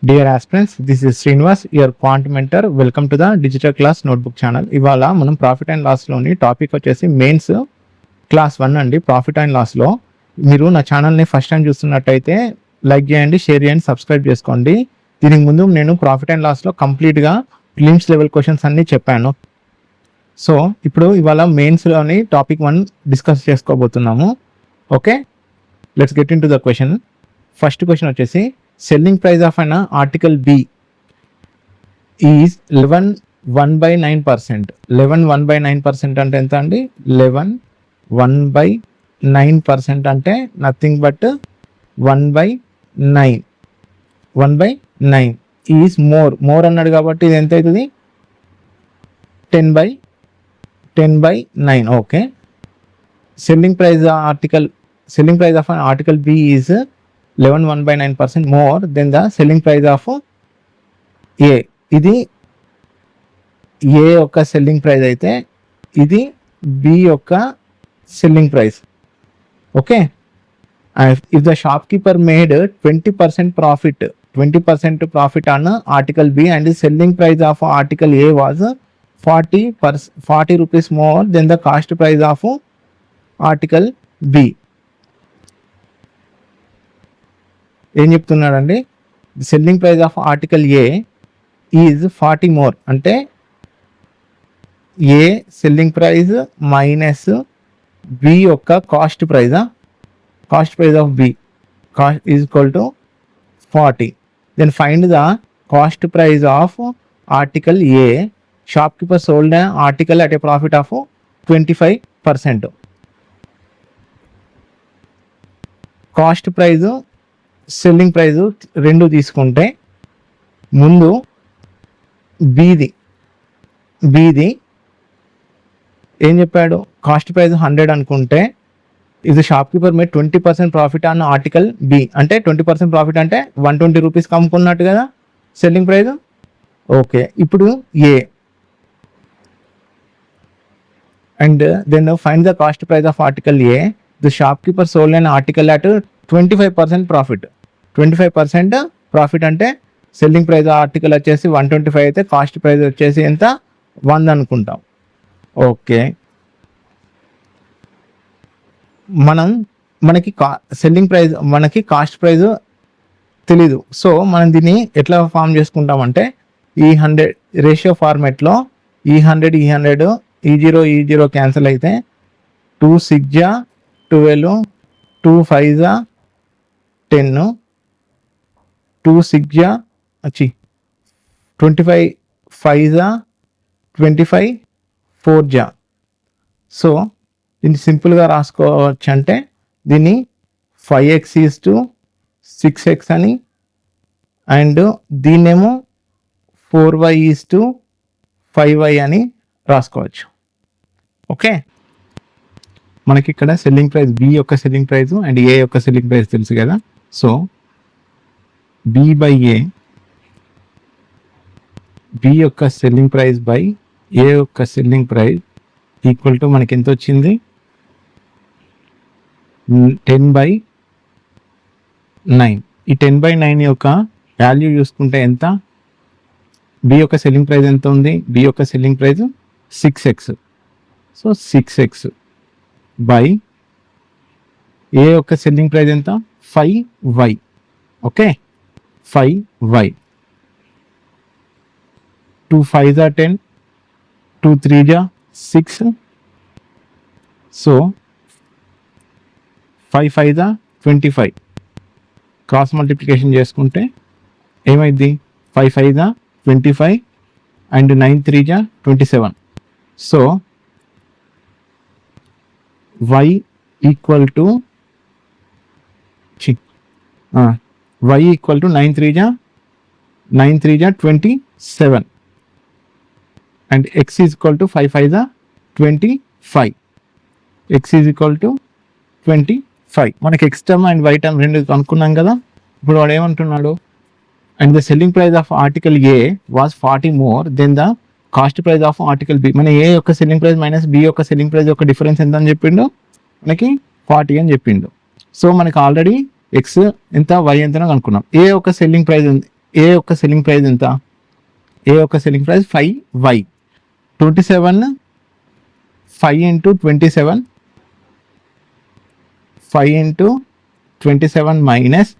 Dear aspirants, this is Srinivas, your quant mentor. Welcome to the Digital Class Notebook channel. ఇవాళ మనం profit and లాస్లోని topic వచ్చేసి mains class 1 అండి. Profit and లాస్లో మీరు నా ఛానల్ని first time చూస్తున్నట్టయితే లైక్ చేయండి, షేర్ చేయండి, సబ్స్క్రైబ్ చేసుకోండి. దీనికి ముందు నేను ప్రాఫిట్ అండ్ లాస్లో కంప్లీట్గా ప్రిలిమ్స్ లెవెల్ క్వశ్చన్స్ అన్నీ చెప్పాను. సో ఇప్పుడు ఇవాళ మెయిన్స్లోని టాపిక్ 1 డిస్కస్ చేసుకోబోతున్నాము. Okay, let's get into the question. First question వచ్చేసి selling price of an article B is 11 1/9%. 11 1/9% అంటే ఎంత అండి? 11 1/9% అంటే నథింగ్ బట్ 1/9. 1/9 ఈజ్ మోర్ అన్నాడు కాబట్టి ఇది ఎంత అవుతుంది? 10/9. Okay, selling price of an article B is 11 1/9% more than the selling price of A. ఇది A యొక్క సెల్లింగ్ ప్రైస్ అయితే ఇది B యొక్క selling price. Okay, if the shopkeeper made 20% profit on article B and the selling price of article A was 40 rupees more than the cost price of article B. ఏం చెప్తున్నాడండి? Selling price of article A is 40 more అంటే A selling price minus B యొక్క cost price of B cost is equal to 40. Then find the cost price of article A. Shop keeper sold article at a profit of 25%. Cost price selling price రెండు తీసుకుంటే ముందు బీది ఏం చెప్పాడు? Cost price 100 అనుకుంటే ఇది shop keeper మీద 20% profit అన్న article B అంటే 20% ప్రాఫిట్ అంటే 120 రూపీస్కి అమ్ముకున్నట్టు కదా సెల్లింగ్ ప్రైస్. ఓకే, ఇప్పుడు A and then find the cost price of article A. The shop keeper sold an article at 25% profit. 25% profit అంటే సెల్లింగ్ ప్రైస్ ఆర్టికల్ వచ్చేసి 125 అయితే కాస్ట్ ప్రైస్ వచ్చేసి ఎంత? 100 అనుకుంటాం. ఓకే, మనకి సెల్లింగ్ ప్రైస్ మనకి కాస్ట్ ప్రైస్ తెలీదు. సో మనం దీన్ని ఎట్లా ఫామ్ చేసుకుంటామంటే ఈ 100 రేషియో ఫార్మేట్లో ఈ 100 ఈ0 క్యాన్సిల్ అయితే 2 6 12 2 5 10 2 6 25 5 25 4. సో దీన్ని సింపుల్గా రాసుకోవచ్చు అంటే దీన్ని 5x ఈజ్ టు 6x అని and దీన్నేమో 4y is to 5y అని రాసుకోవచ్చు. ఓకే, మనకి ఇక్కడ సెల్లింగ్ ప్రైస్ బి యొక్క సెల్లింగ్ ప్రైస్ అండ్ ఏ యొక్క సెల్లింగ్ ప్రైస్ తెలుసు కదా. సో బి యొక్క సెల్లింగ్ ప్రైస్ బై ఏ యొక్క సెల్లింగ్ ప్రైస్ ఈక్వల్ టు మనకి ఎంత వచ్చింది? 10/9. ఈ 10/9 యొక్క వాల్యూ చూసుకుంటే ఎంత? బి యొక్క సెల్లింగ్ ప్రైస్ ఎంత ఉంది? బి యొక్క selling price 6x. So 6x by A యొక్క సెల్లింగ్ ప్రైస్ ఎంత? 5y. Okay, 5y. 2 5 10 2 3 6. So 5 5 25. Cross multiplication చేసుకుంటే ఏమైంది? 5 5 25 and 9 3 27. So y equal to 9 3 27 and x is equal to 5 5 25. x is equal to 25. మనకి x term and y term రెండు అనుకున్నాం కదా. ఇప్పుడు వాడు ఏమంటున్నాడు? And the selling price of article A was 40 more than the cost price of article B. మన A యొక్క selling price minus B యొక్క సెల్లింగ్ ప్రైస్ యొక్క డిఫరెన్స్ ఎంత అని చెప్పిండు? మనకి 40 అని చెప్పిండు. సో మనకి ఆల్రెడీ ఎక్స్ ఎంత వై ఎంతనో అనుకున్నాం. ఏ యొక్క సెల్లింగ్ ప్రైస్ ఏ యొక్క సెల్లింగ్ ప్రైస్ ఎంత? ఏ యొక్క selling price 5y. 27 5 into 27 5 into 27 minus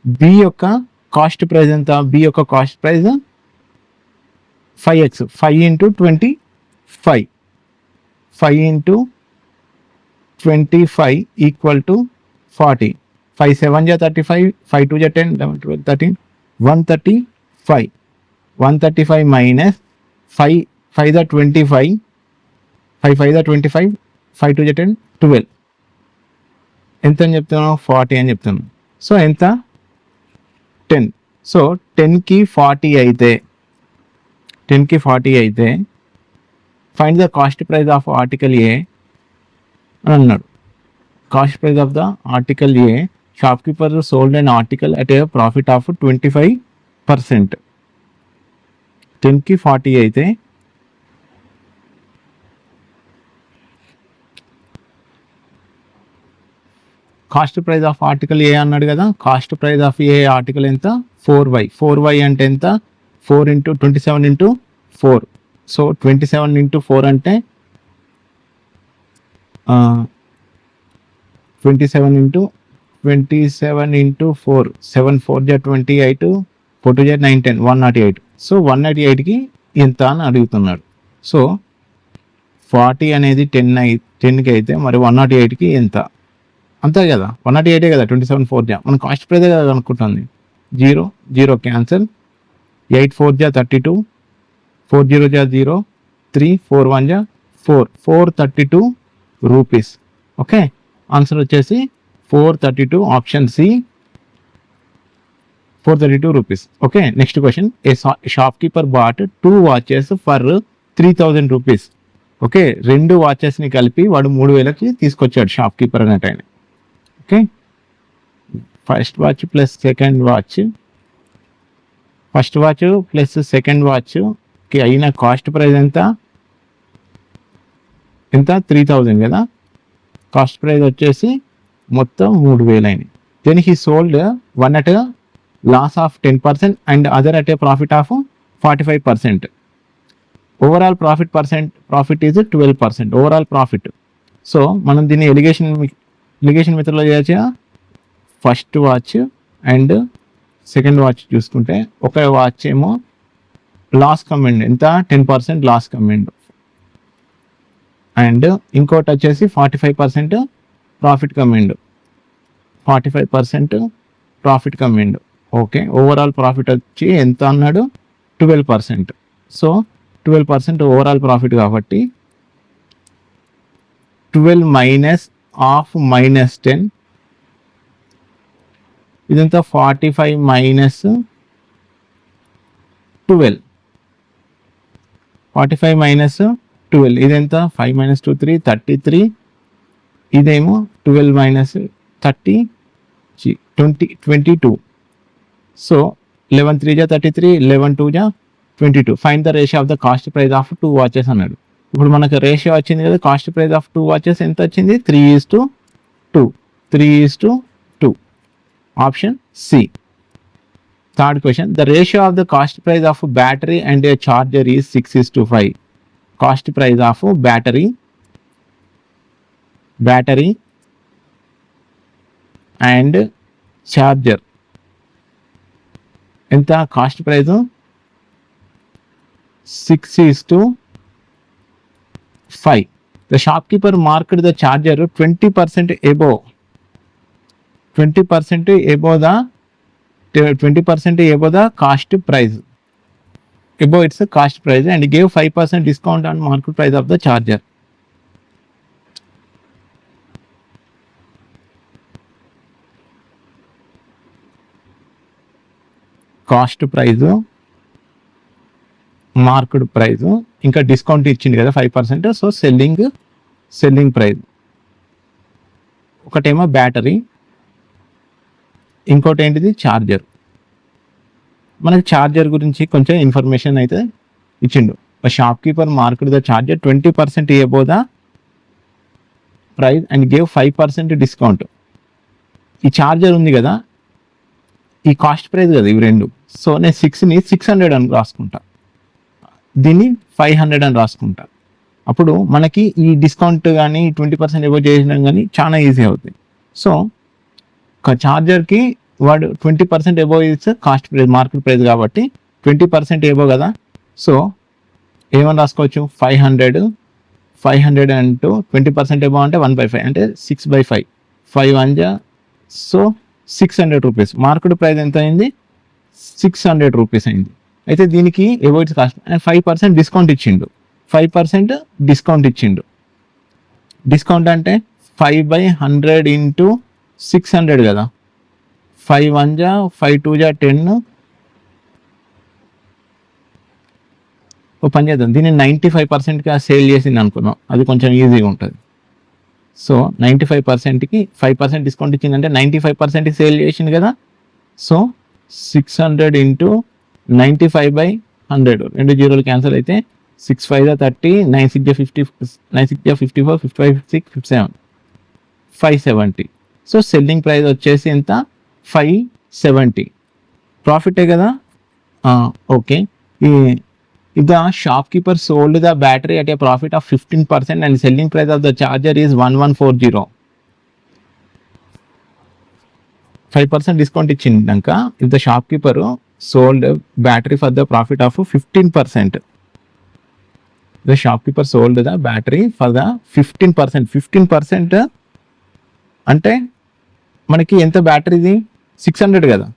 B యొక్క కాస్ట్ ప్రైస్ ఎంత? బి యొక్క cost price 5x. 5 into 25 5 into 25 equal to 40. 5 7 జా 35, 5 2 జా 10, 11 12 13, 135. 135 మైనస్ 5 5 దా 25, 5 5 దా 25, 5 2 జా 10, 12. ఎంత అని చెప్తున్నాను? 40 అని చెప్తున్నాను. సో ఎంత? 10. సో 10కి 40 అయితే 10కి 40 అయితే find the cost price of article A అని అన్నాడు. Cost price of the article A, shopkeeper sold an article at a profit of 25%. 10కి 40 అయితే cost price of article A అన్నాడు కదా. Cost price of A article ఎంత? 4y. 4y అంటే ఎంత? 4 into 27 into 4. So 27 into 4 అంటే 27 into 4. 7 4 జా 28, 4 2 జా 9 10, 108. సో 198కి ఎంత అని అడుగుతున్నాడు. సో 40 అనేది 10కి అయితే మరి 108కి ఎంత? అంతే కదా, 108 కదా. 27 4 జా మన కాస్ట్ ప్రైస్ కదా అనుకుంటుంది. 0 0 క్యాన్సల్. 8 4 జా 32, 4 0 జా 0, 3 4 1 జా 4, 432 రూపీస్. ఓకే, ఆన్సర్ వచ్చేసి 432, option C 432 rupees. Okay, next question. A shopkeeper bought 2 watches for 3000 rupees. Okay, 2 వాచెస్ని కలిపి వాడు 3000కి తీసుకొచ్చాడు షాప్కీపర్ అన్నట్టు ఆయన. Okay, first watch plus second watch, first watch plus second వాచ్కి అయిన కాస్ట్ ప్రైస్ ఎంత? 3000 కదా. కాస్ట్ ప్రైస్ వచ్చేసి మొత్తం 3000 అయినాయి. Then he sold one at loss of 10% and other at a profit of 45%. Overall profit is 12%. Overall profit. So మనం దీన్ని alligation మెథడ్లో చేయొచ్చు. First watch and second watch చూసుకుంటే ఒక వాచ్ ఏమో లాస్ కమెండ్ ఎంత? 10% లాస్ కమెండ్, అండ్ ఇంకోటి వచ్చేసి 45% profit commend. 45% profit commend. Okay, overall profit వచ్చి ఎంత అన్నాడు? 12%. సో 12% ఓవరాల్ ప్రాఫిట్ కాబట్టి 12 మైనస్ ఆఫ్ మైనస్ 10, ఇదంతా 45 మైనస్ 12, 45 మైనస్ 12 ఇదెంత? 5 మైనస్ 2 3, 33. ఇదేమో 12 మైనస్ 30 22. సో 11 3 జా 33, 11 2 జా 22. Find the ratio of the cost price of 2 watches అన్నాడు. ఇప్పుడు మనకు రేషియో వచ్చింది కదా. కాస్ట్ ప్రైస్ ఆఫ్ 2 వాచెస్ ఎంత వచ్చింది? 3:2. 3:2, option C. Third question. The ratio of the cost price of battery and a charger is 6:5. Cost price of battery and charger ఎంత? Cost price 6:5. The shopkeeper marked the charger 20% above the cost price, above its cost price, and gave 5% discount on market price of the charger. Cost price, market price, ఇంకా discount ఇచ్చింది కదా 5%. So selling price. ఒకటేమో battery, ఇంకోటి ఏంటిది? Charger. మనకి charger గురించి కొంచెం information అయితే ఇచ్చిండు. Shopkeeper market the charger 20% above the price and gave 5% discount. ఈ చార్జర్ ఉంది కదా, ఈ కాస్ట్ ప్రైస్ కదా ఇవి రెండు. సో నేను 6ని 600 అని రాసుకుంటా, దీన్ని 500 అని రాసుకుంటా. అప్పుడు మనకి ఈ డిస్కౌంట్ కానీ 20% ఎబో చేయడం కానీ చాలా ఈజీ అవుతుంది. సో ఒక ఛార్జర్కి వాడు 20% above is cost price, market price కాబట్టి 20% ఎబో కదా. సో ఏమని రాసుకోవచ్చు, 500 అంటూ 20% ఎబో అంటే 1/5 అంటే 6/5, 5 1 సో 600 రూపీస్. మార్కెట్ ప్రైస్ ఎంత అయింది, 600 రూపీస్ అయింది. అయితే దీనికి above it's cost and 5% discount ఇచ్చిండు, 5% డిస్కౌంట్ ఇచ్చిండు. డిస్కౌంట్ అంటే 5/100 ఇంటూ 600 కదా, 5 1 5 2 10. ఓ పని చేద్దాం, దీన్ని 95%గా సేల్ చేసింది అనుకున్నాం, అది కొంచెం ఈజీగా ఉంటుంది. సో 95%కి 5% డిస్కౌంట్ ఇచ్చిందంటే 95%కి సేల్ చేసింది కదా. సో 600 ఇంటూ 95/100, 2 జీరోలు క్యాన్సిల్ అయితే 6 5 30, 9 6 50, 9 6 54, 55 56 57, 570. సో సెల్లింగ్ ప్రైస్ వచ్చేసి ఎంత, 570. ప్రాఫిటే కదా. Okay, if the shopkeeper sold the battery at a profit of 15% and selling price of the charger is 1140, 5% discount ఇచ్చిందాక if the shopkeeper sold battery for the profit of 15%, the shopkeeper sold the battery for the 15% అంటే మనకి ఎంత బ్యాటరీది 600 కదా,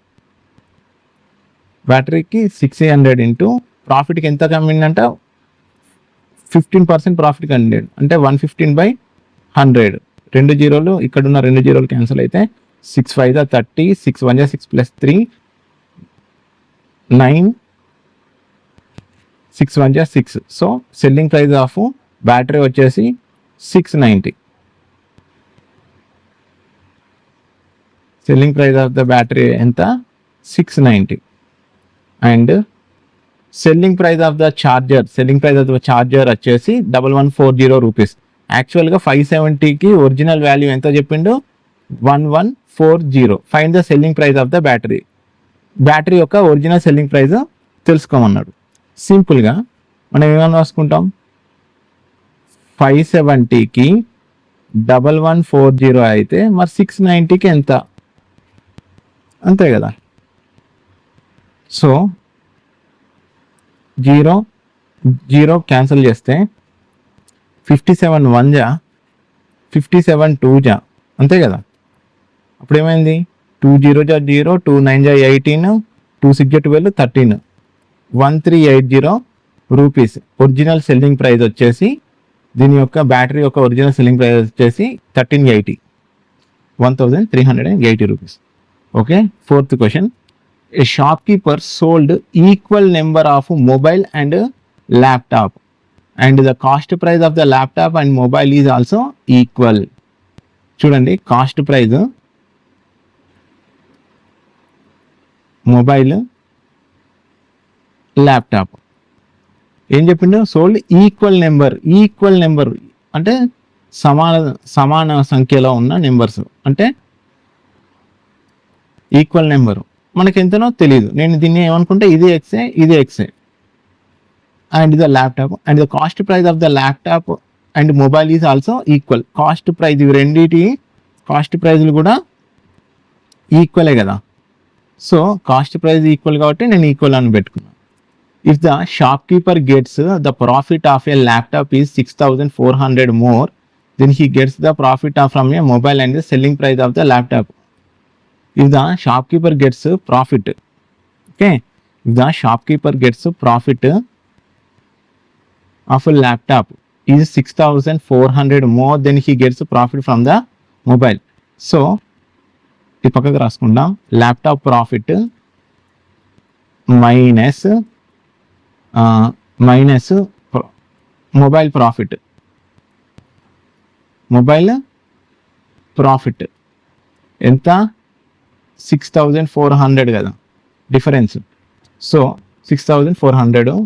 బ్యాటరీకి 600 into ప్రాఫిట్కి ఎంత కమ్మిందంట 15% profit కండి అంటే 115/100. 2 జీరోలు ఇక్కడ ఉన్న 2 జీరోలు cancel అయితే 6 5 30, 6 1 6 + 3 9, 6 1 6. So selling price of battery వచ్చేసి 690. Selling price of the battery ఎంత, 690. And selling price of the charger వచ్చేసి 1140 రూపీస్. యాక్చువల్గా 570కి ఒరిజినల్ వాల్యూ ఎంత చెప్పిండు, 1140. Find the selling price of the battery. Battery యొక్క ఒరిజినల్ సెల్లింగ్ ప్రైస్ తెలుసుకోమన్నాడు. సింపుల్గా మనం ఏమైనా రాసుకుంటాం, 570కి 1140 అయితే మరి 690కి ఎంత, అంతే కదా. సో 0 క్యాన్సిల్ చేస్తే 57 1 57 2 అంతే కదా. అప్పుడు ఏమైంది, 2 0 0, 2 9 18, 2 6 12 13, 1380 రూపీస్. ఒరిజినల్ సెల్లింగ్ ప్రైస్ వచ్చేసి దీని యొక్క బ్యాటరీ యొక్క ఒరిజినల్ సెల్లింగ్ ప్రైస్ వచ్చేసి 1380, 1380 rupees. Okay, 4th question. A shopkeeper sold equal number of mobile and laptop and the cost price of the laptop and mobile is also equal. చూడండి, cost price mobile laptop ఏం చెప్పిండు, sold equal number అంటే సమాన సంఖ్యలో ఉన్న numbers, అంటే equal number మనకి ఎంతనో తెలియదు. నేను దీన్ని ఏమనుకుంటే ఇది ఎక్సే, ఇది ఎక్సే. And the laptop and the cost price of the laptop and mobile is also equal. Cost price, ఇవి రెండింటి కాస్ట్ ప్రైజ్లు కూడా ఈక్వలే కదా. సో కాస్ట్ ప్రైస్ ఈక్వల్ కాబట్టి నేను ఈక్వల్ అని పెట్టుకున్నాను. If the shopkeeper gets the profit of a laptop is 6400 more, then he gets the profit from a mobile and the selling price of the laptop. If the shopkeeper gets profit, okay, if the shopkeeper gets profit of a laptop is 6400 more, then he gets profit from the mobile. So ఈ పక్కకు రాసుకుందాం, laptop profit minus mobile profit ఎంత, 6400 కదా difference. So 6400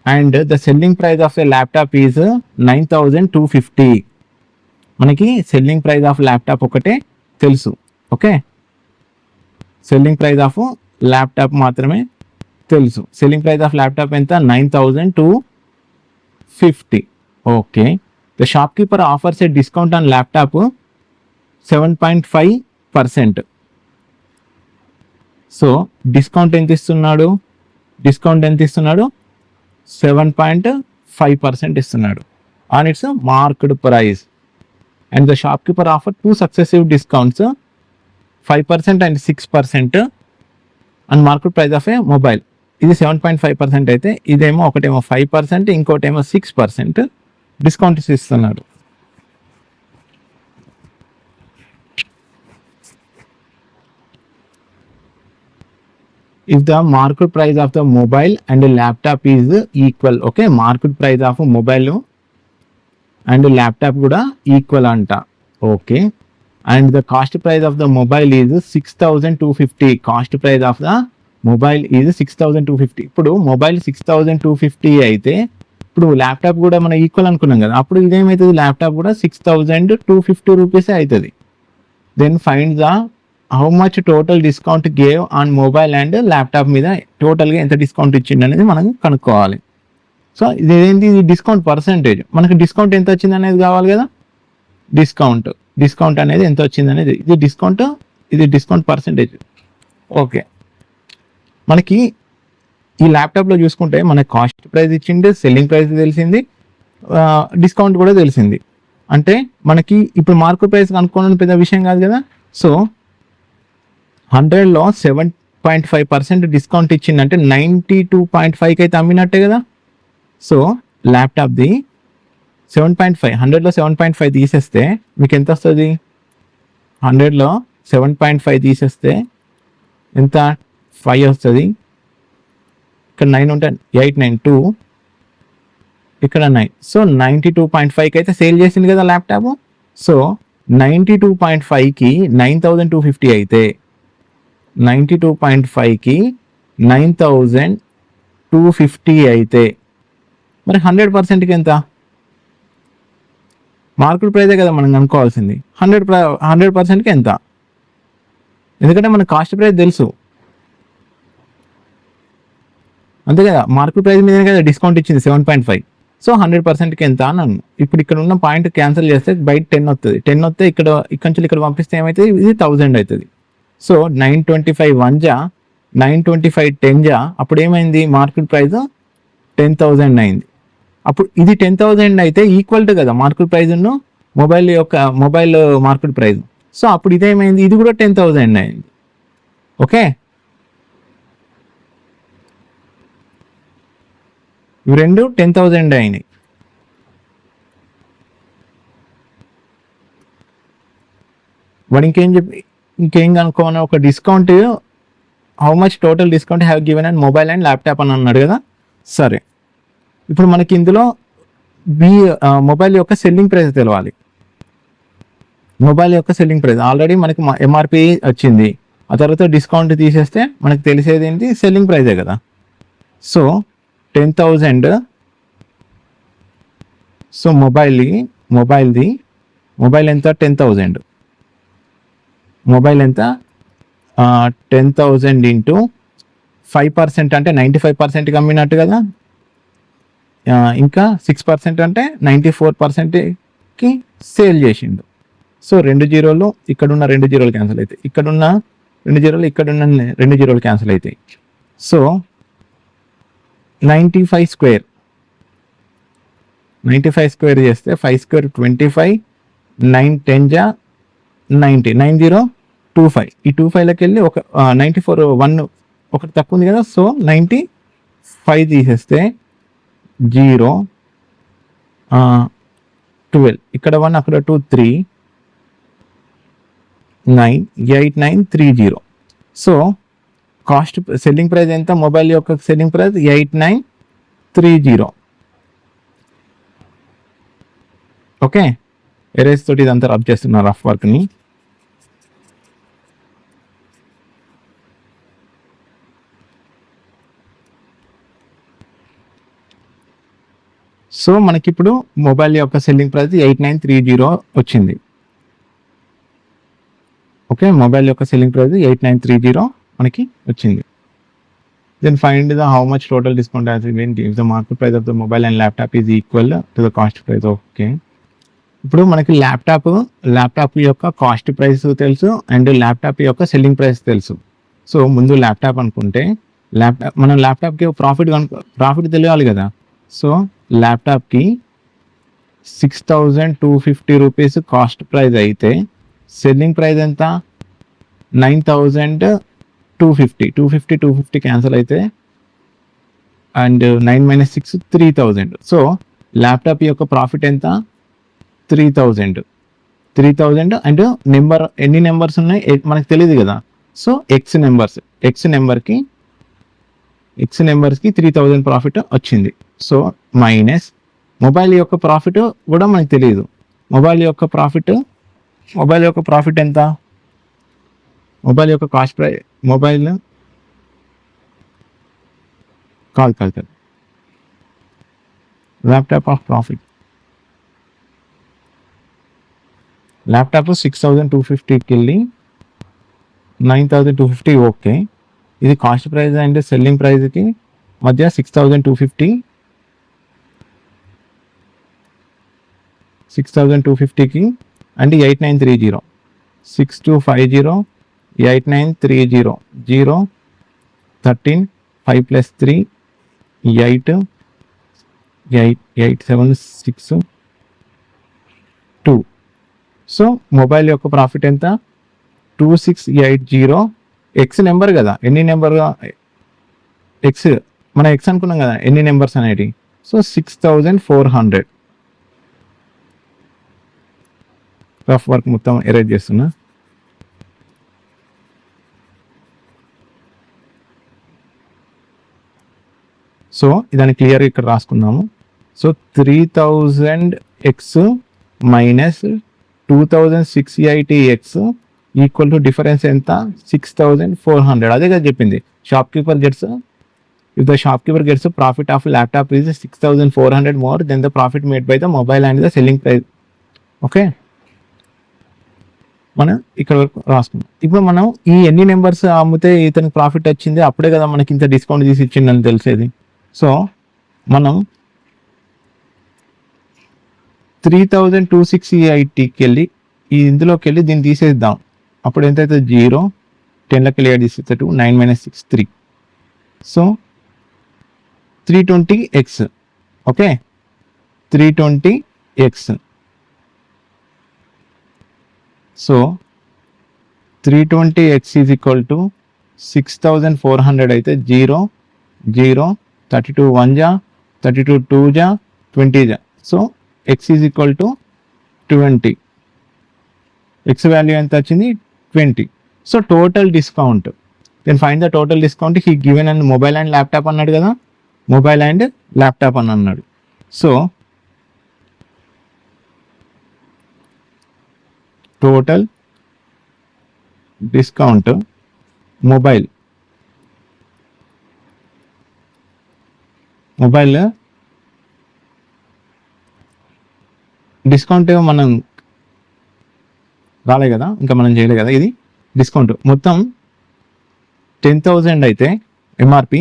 and the selling price of a laptop is 9250. మనకి selling price of laptop ఒకటే తెలుసు. Okay, selling price of laptop మాత్రమే తెలుసు. సెల్లింగ్ ప్రైస్ ఆఫ్ ల్యాప్టాప్ ఎంత? 9,250. Okay. The shop keeper offers a discount on laptop 7.5%. So discount ఎంత ఇస్తున్నాడు? 7.5% ఇస్తున్నాడు on its marked price. And the shop keeper offer 2 successive discounts 5% and 6% on market price of A mobile. ఇది 7.5% అయితే ఇదేమో ఒకటేమో 5%, ఇంకోటేమో 6% discount ఇస్తున్నాడు. If the market price of the mobile and the laptop is equal, okay, market price of mobile and laptop kuda equal anta, okay, and the cost price of the mobile is 6,250. Cost price of the mobile is 6,250. ఇప్పుడు mobile 6,250 అయితే ఇప్పుడు laptop కూడా మనం equal అనుకున్నాం కదా, అప్పుడు ఇదేమవుతుంది? Laptop కూడా 6,250 రూపీసే అవుతుంది. Then find the how much total discount gave on mobile and laptop మీద టోటల్గా ఎంత డిస్కౌంట్ ఇచ్చింది అనేది మనం కనుక్కోవాలి. సో ఇదేంటి? ఇది డిస్కౌంట్ పర్సంటేజ్. మనకి డిస్కౌంట్ ఎంత వచ్చింది అనేది కావాలి కదా. డిస్కౌంట్ అనేది ఎంత వచ్చింది అనేది, ఇది డిస్కౌంట్ పర్సంటేజ్. ఓకే, మనకి ఈ ల్యాప్టాప్లో చూసుకుంటే మనకి కాస్ట్ ప్రైస్ ఇచ్చింది, సెల్లింగ్ ప్రైస్ తెలిసింది, డిస్కౌంట్ కూడా తెలిసింది. అంటే మనకి ఇప్పుడు మార్కెట్ ప్రైస్ కనుక్కోవడం పెద్ద విషయం కాదు కదా. సో 100లో 7.5% డిస్కౌంట్ ఇచ్చిందంటే 92.5కి అయితే అమ్మినట్టే కదా. సో ల్యాప్టాప్ది 7.5, 100లో 7.5 తీసేస్తే మీకు ఎంత వస్తుంది? 100లో 7.5 తీసేస్తే ఎంత? 5 వస్తుంది. ఇక్కడ 9 ఉంటే 8, 9, 2, ఇక్కడ 9. సో 92.5కి అయితే సేల్ చేసింది కదా ల్యాప్టాప్. సో 92.5కి 9,250 అయితే 92.5కి 9,250 అయితే మరి 100%కి ఎంత? మార్కెట్ ప్రైజే కదా మనం అనుకోవాల్సింది. 100%కి ఎంత? ఎందుకంటే మన కాస్ట్ ప్రైస్ తెలుసు అంతే కదా. మార్కెట్ ప్రైస్ మీద కదా డిస్కౌంట్ ఇచ్చింది 7.5. సో 100%కి ఎంత అని అన్నాను. ఇప్పుడు ఇక్కడ ఉన్న పాయింట్ క్యాన్సిల్ చేస్తే బయట 10 వస్తుంది. 10 వస్తే ఇక్కడ నుంచి ఇక్కడ పంపిస్తే ఏమవుతుంది? ఇది 1000 అవుతుంది. సో 925 1 జా, 925 10 జా, అప్పుడు ఏమైంది? మార్కెట్ ప్రైస్ 10,000 అయింది. అప్పుడు ఇది 10,000 అయితే ఈక్వల్ టు కదా market price mobile market price. So అప్పుడు ఇదేమైంది? ఇది కూడా 10,000 అయింది. ఓకే, ఇవి రెండు 10,000 అయినాయి. వాడు ఇంకేం కనుక్కోమన్నా ఒక discount, how much total discount have given and mobile and laptop అని అన్నాడు కదా. సరే, ఇప్పుడు మనకి ఇందులో మొబైల్ యొక్క సెల్లింగ్ ప్రైస్ తెలవాలి. మొబైల్ యొక్క సెల్లింగ్ ప్రైస్ ఆల్రెడీ మనకి ఎంఆర్పి వచ్చింది. ఆ తర్వాత డిస్కౌంట్ తీసేస్తే మనకు తెలిసేది ఏంటి? సెల్లింగ్ ప్రైజే కదా. సో 10,000. సో మొబైల్ ఎంత? 10,000. మొబైల్ ఎంత? 10,000 ఇంటూ 5% అంటే 95%కి అమ్మినట్టు కదా. ఇంకా 6% అంటే 94%కి సేల్ చేసిండు. సో 2 జీరోలు ఇక్కడున్న 2 జీరోలు క్యాన్సిల్ అవుతాయి, ఇక్కడున్న 2 జీరోలు ఇక్కడున్న 2 జీరోలు క్యాన్సిల్ అవుతాయి. సో 95 స్క్వేర్ చేస్తే 5 స్క్వేర్ 25, 9 10 జా 90, 9025. ఈ 25లోకి వెళ్ళి ఒక 94 1 ఒకటి తక్కువ ఉంది కదా. సో 95 తీసేస్తే 0 12, ఇక్కడ 1 అక్కడ 2 3 9 8930. సో కాస్ట్ సెల్లింగ్ ప్రైస్ ఎంత? మొబైల్ యొక్క సెల్లింగ్ ప్రైస్ 8930. ఓకే, ఎరేస్ తోటి ఇదంతా రబ్ చేస్తున్నారు రఫ్ వర్క్ని. సో మనకిప్పుడు మొబైల్ యొక్క సెల్లింగ్ ప్రైస్ 8930 వచ్చింది. ఓకే, మొబైల్ యొక్క సెల్లింగ్ ప్రైస్ 8930 మనకి వచ్చింది. Then find the how much total discount has been if the market price of the mobile and laptop is equal to the cost price. Okay, ఇప్పుడు మనకి laptop యొక్క cost price తెలుసు and laptop యొక్క selling price తెలుసు. So ముందు laptop అనుకుంటే మనం ల్యాప్టాప్కి profit తెలియాలి కదా. సో ల్యాప్టాప్కి 6,250 రూపీస్ కాస్ట్ ప్రైస్ అయితే సెల్లింగ్ ప్రైస్ ఎంత? 9,250 క్యాన్సిల్ అయితే అండ్ 9 - 6 3,000. సో ల్యాప్టాప్ యొక్క ప్రాఫిట్ ఎంత? 3,000 అండ్ ఎన్ని నెంబర్స్ ఉన్నాయి మనకు తెలియదు కదా. సో ఎక్స్ నెంబర్కి 3,000 ప్రాఫిట్ వచ్చింది. సో మైనస్ మొబైల్ యొక్క ప్రాఫిట్ కూడా మనకు తెలియదు. మొబైల్ యొక్క ప్రాఫిట్ ఎంత? మొబైల్ యొక్క కాస్ట్ ప్రైస్ కాదు ల్యాప్టాప్ ఆఫ్ ప్రాఫిట్. ల్యాప్టాప్ 6,250కి వెళ్ళి 9,250. ఓకే, ఇది కాస్ట్ ప్రైస్ అండ్ సెల్లింగ్ ప్రైస్కి మధ్య 6,250కి అండ్ 8,930 6,250 8,930 0 13 5 + 3 8 8 7 6 2. సో మొబైల్ యొక్క ప్రాఫిట్ ఎంత? 2,680. ఎక్స్ నెంబర్ కదా, ఎన్ని నెంబర్ ఎక్స్ మనం ఎక్స్ అనుకున్నాం కదా, ఎన్ని నెంబర్స్ అనేటి. సో 6,400. రఫ్ వర్క్ మొత్తం ఎరేజ్ చేస్తున్నా. సో ఇదాన్ని క్లియర్గా ఇక్కడ రాసుకున్నాము. So 3,000x minus 2,680x equal to difference ఎంత? 6,400. అదే కదా చెప్పింది. If the shopkeeper gets a profit of laptop is 6,400 more than the profit made by the mobile and the selling price. Okay, మనం ఇక్కడ వరకు రాసుకున్నాం. ఇప్పుడు మనం ఈ ఎన్ని నెంబర్స్ అమ్మితే ఇతనికి ప్రాఫిట్ వచ్చింది అప్పుడే కదా మనకి ఇంత డిస్కౌంట్ తీసి ఇచ్చిందని తెలిసేది. సో మనం 3,260కి వెళ్ళి ఇందులోకి వెళ్ళి దీన్ని తీసేద్దాం. అప్పుడు ఎంత అవుతుంది? 0 10లోకి వెళ్ళి 8 తీసేస్తే 2 9 - 6 3. So 320x. Okay, 320x. So 320x is equal to 6,400 అయితే 0 0 32 1 జా 32 2 జా 20 జా. So x is equal to 20. X value ఎంత వచ్చింది? 20. So total discount, then find the total discount. He given and mobile and laptop అన్నాడు కదా, మొబైల్ అండ్ ల్యాప్టాప్ అని అన్నాడు. So total discount mobile discount మనం రాలే కదా, ఇంకా మనం చేయలే కదా. ఇది డిస్కౌంట్ మొత్తం 10,000 అయితే ఎంఆర్పి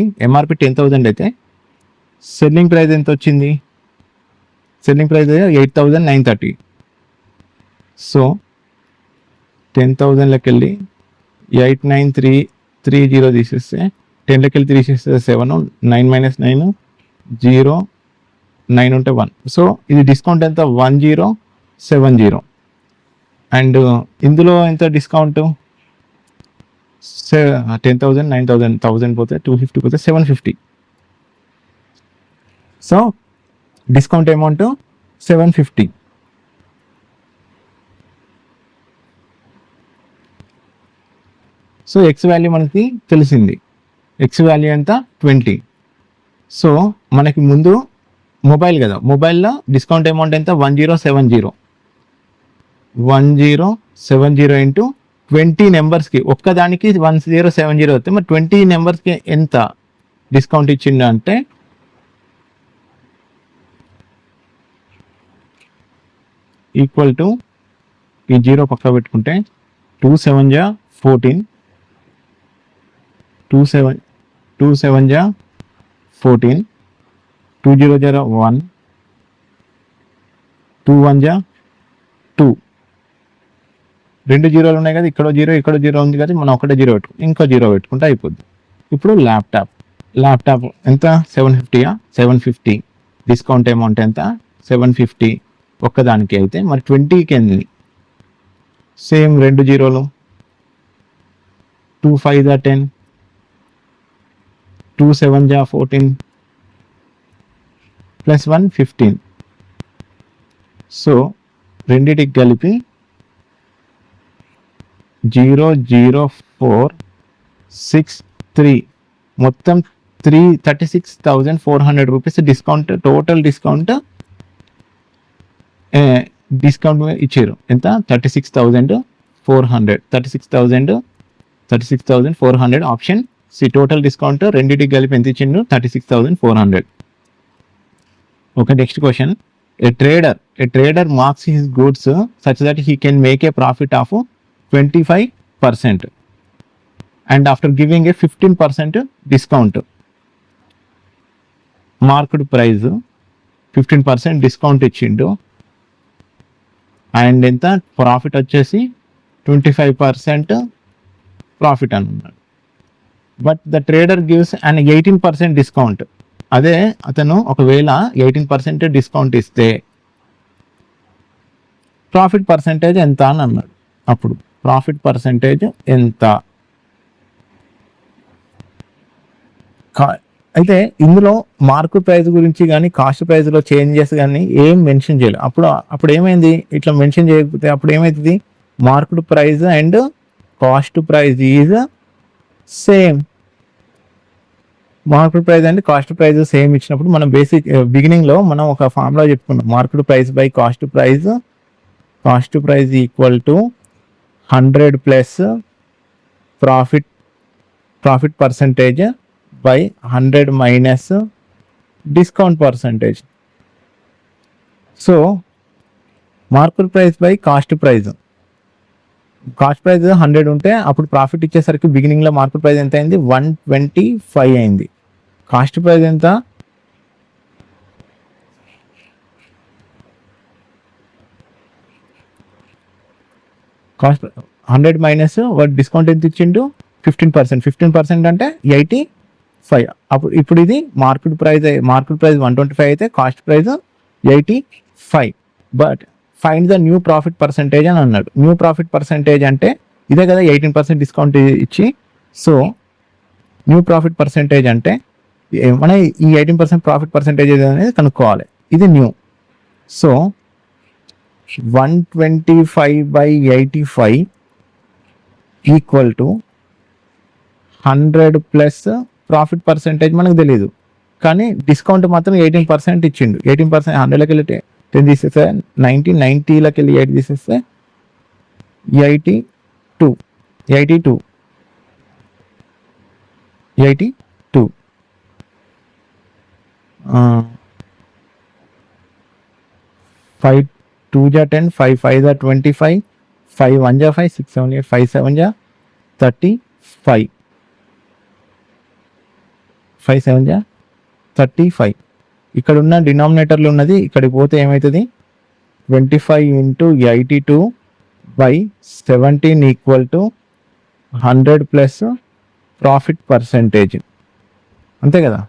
10,000 అయితే సెల్లింగ్ ప్రైస్ ఎంత వచ్చింది? Selling price 8,930. సో 10,000లోకి వెళ్ళి 8,930 తీసేస్తే 10లోకి వెళ్ళి తీసేస్తే 7 9 - 9 0 9 ఉంటే 1. సో ఇది డిస్కౌంట్ ఎంత? 1070. అండ్ ఇందులో ఎంత డిస్కౌంట్? 10,000 9,000 1000 పోతే 250 పోతే 750. So discount amount 750. So X value మనకి తెలిసింది. ఎక్స్ వాల్యూ ఎంత? 20. సో మనకి ముందు మొబైల్ కదా, మొబైల్లో డిస్కౌంట్ అమౌంట్ ఎంత? 1070 ఇంటూ 20 నెంబర్స్కి, ఒక్కదానికి 1070 వస్తే మరి 20 నెంబర్స్కి ఎంత డిస్కౌంట్ ఇచ్చిండు అంటే ఈక్వల్ టు ఈ 0 పక్క పెట్టుకుంటే 2 7 14 2 7 2 7 जा 14, 2 0 0 1, 2 1 जा 2. రెండు జీరోలు ఉన్నాయి కదా, ఇక్కడ జీరో ఉంది కదా, మనం ఒకటే జీరో పెట్టుకుంటాం, ఇంకో జీరో పెట్టుకుంటే అయిపోద్ది. ఇప్పుడు ల్యాప్టాప్ ఎంత 750, 750 డిస్కౌంట్ అమౌంట్ ఎంత 750 ఒక్కదానికి. అయితే మరి 20కి ఏంది, సేమ్ రెండు జీరోలు, 2 5 जा 10, 2 7 जा 14 ప్లస్ 1 15. సో రెండిటికి కలిపి 00463 మొత్తం 36,400 రూపీస్ డిస్కౌంట్, టోటల్ డిస్కౌంట్ ఇచ్చారు. ఎంత 36,400 ఆప్షన్ సి. టోటల్ డిస్కౌంట్ రెండింటికి కలిపి ఎంత ఇచ్చిండు 36,400. Okay, next question. A trader marks his goods such that he can make a profit of 25% and after giving a 15% discount. Market price 15% discount ఇచ్చిండు and ఎంత profit వచ్చేసి 25% profit అన్నాడు. But the trader gives and 18% discount. అదే అతను ఒకవేళ 18% discount ఇస్తే profit percentage ఎంత అని అన్నాడు. అప్పుడు ప్రాఫిట్ పర్సెంటేజ్ ఎంత? అయితే ఇందులో మార్కెట్ ప్రైస్ గురించి కానీ కాస్ట్ ప్రైస్లో చేంజెస్ కానీ ఏం మెన్షన్ చేయలేదు. అప్పుడు ఏమైంది, ఇట్లా మెన్షన్ చేయకపోతే అప్పుడు ఏమవుతుంది, market price and cost price is same. Market price and cost price same ఇచ్చినప్పుడు మనం బిగినింగ్లో మనం ఒక ఫార్ములా చెప్పుకున్నాం. Market price by cost price equal to 100 plus profit percentage by 100 minus discount percentage. So market price by cost price 100 ఉంటే అప్పుడు profit ఇచ్చేసరికి బిగినింగ్లో market price ఎంత అయింది, 125 అయింది. కాస్ట్ ప్రైస్ ఎంత, కాస్ట్ 100 మైనస్ డిస్కౌంట్ ఎంత ఇచ్చిండు 15% అంటే 85. ఇప్పుడు ఇది మార్కెట్ ప్రైస్ 125 అయితే cost price 85. But find the new profit percentage అని అన్నాడు. న్యూ ప్రాఫిట్ పర్సంటేజ్ అంటే ఇదే కదా, 18% డిస్కౌంట్ ఇచ్చి. సో న్యూ ప్రాఫిట్ పర్సంటేజ్ అంటే మన ఈ 18% ప్రాఫిట్ పర్సంటేజ్ అనేది కనుక్కోవాలి. ఇది new. So 125/85 equal to 100 plus profit percentage మనకు తెలియదు, కానీ డిస్కౌంట్ మాత్రం 18% ఇచ్చిండు. 18% 100లోకి వెళ్ళి 10 తీసేస్తే 90లోకి వెళ్ళి 8 తీసేస్తే 82. 5 2 जा 10, 5 5 जा 25, 5 1 जा 5, 6 7 8, 5 7 जा 35, 5 7 जा 35. ఇక్కడ ఉన్న డినామినేటర్లు ఉన్నది ఇక్కడికి పోతే ఏమవుతుంది, 25 into 82/17 equal to 100 plus profit percentage. అంతే కదా.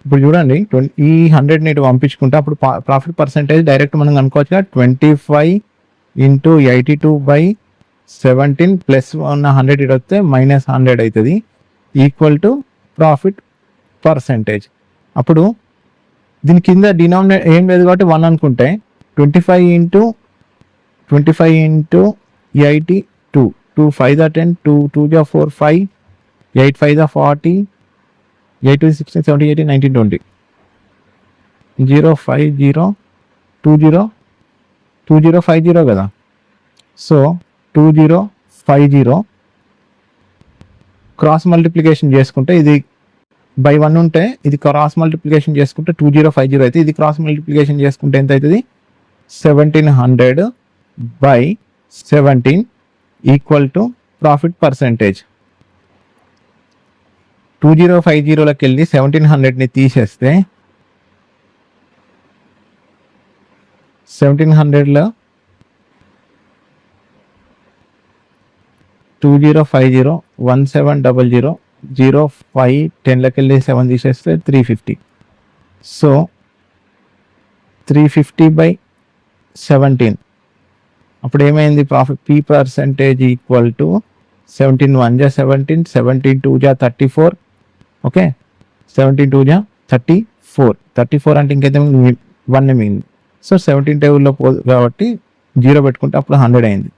ఇప్పుడు చూడండి, ఈ 100ని ఇటు పంపించుకుంటే అప్పుడు ప్రాఫిట్ పర్సంటేజ్ డైరెక్ట్ మనం కనుక్కోవచ్చు కదా. 25 ఇంటూ 82/17 ప్లస్ ఉన్న 100 ఇటు వస్తే -100 అవుతుంది ఈక్వల్ టు ప్రాఫిట్ పర్సంటేజ్. అప్పుడు దీని కింద డినామినేటర్ ఏం లేదు కాబట్టి 1 అనుకుంటే 25 ఇంటూ 82, 2 5 जा 10, 2 2 जा 4 5, 8 5 जा 40, 8 2 16 17 18 19 20, 2050 కదా. సో 2050 క్రాస్ మల్టిప్లికేషన్ చేసుకుంటే ఇది బై 1 ఉంటే ఇది క్రాస్ మల్టిప్లికేషన్ చేసుకుంటే 2050 అయితే ఇది క్రాస్ మల్టిప్లికేషన్ చేసుకుంటే ఎంత అవుతుంది 1700 by 17 equal to profit percentage. 2050లోకి వెళ్ళి 1700ని తీసేస్తే 1700లో 2050 1700 05 10లోకి వెళ్ళి 7 తీసేస్తే 350. సో 350 by 17 అప్పుడు ఏమైంది profit P percentage equal to 17 1 జా 17 17 2 జా 34. ఓకే 17 2 జా 34 అంటే ఇంకైతే 1 మిగిలింది. సో 17 టేబుల్లో పోదు కాబట్టి 0 పెట్టుకుంటే అప్పుడు 100 అయింది.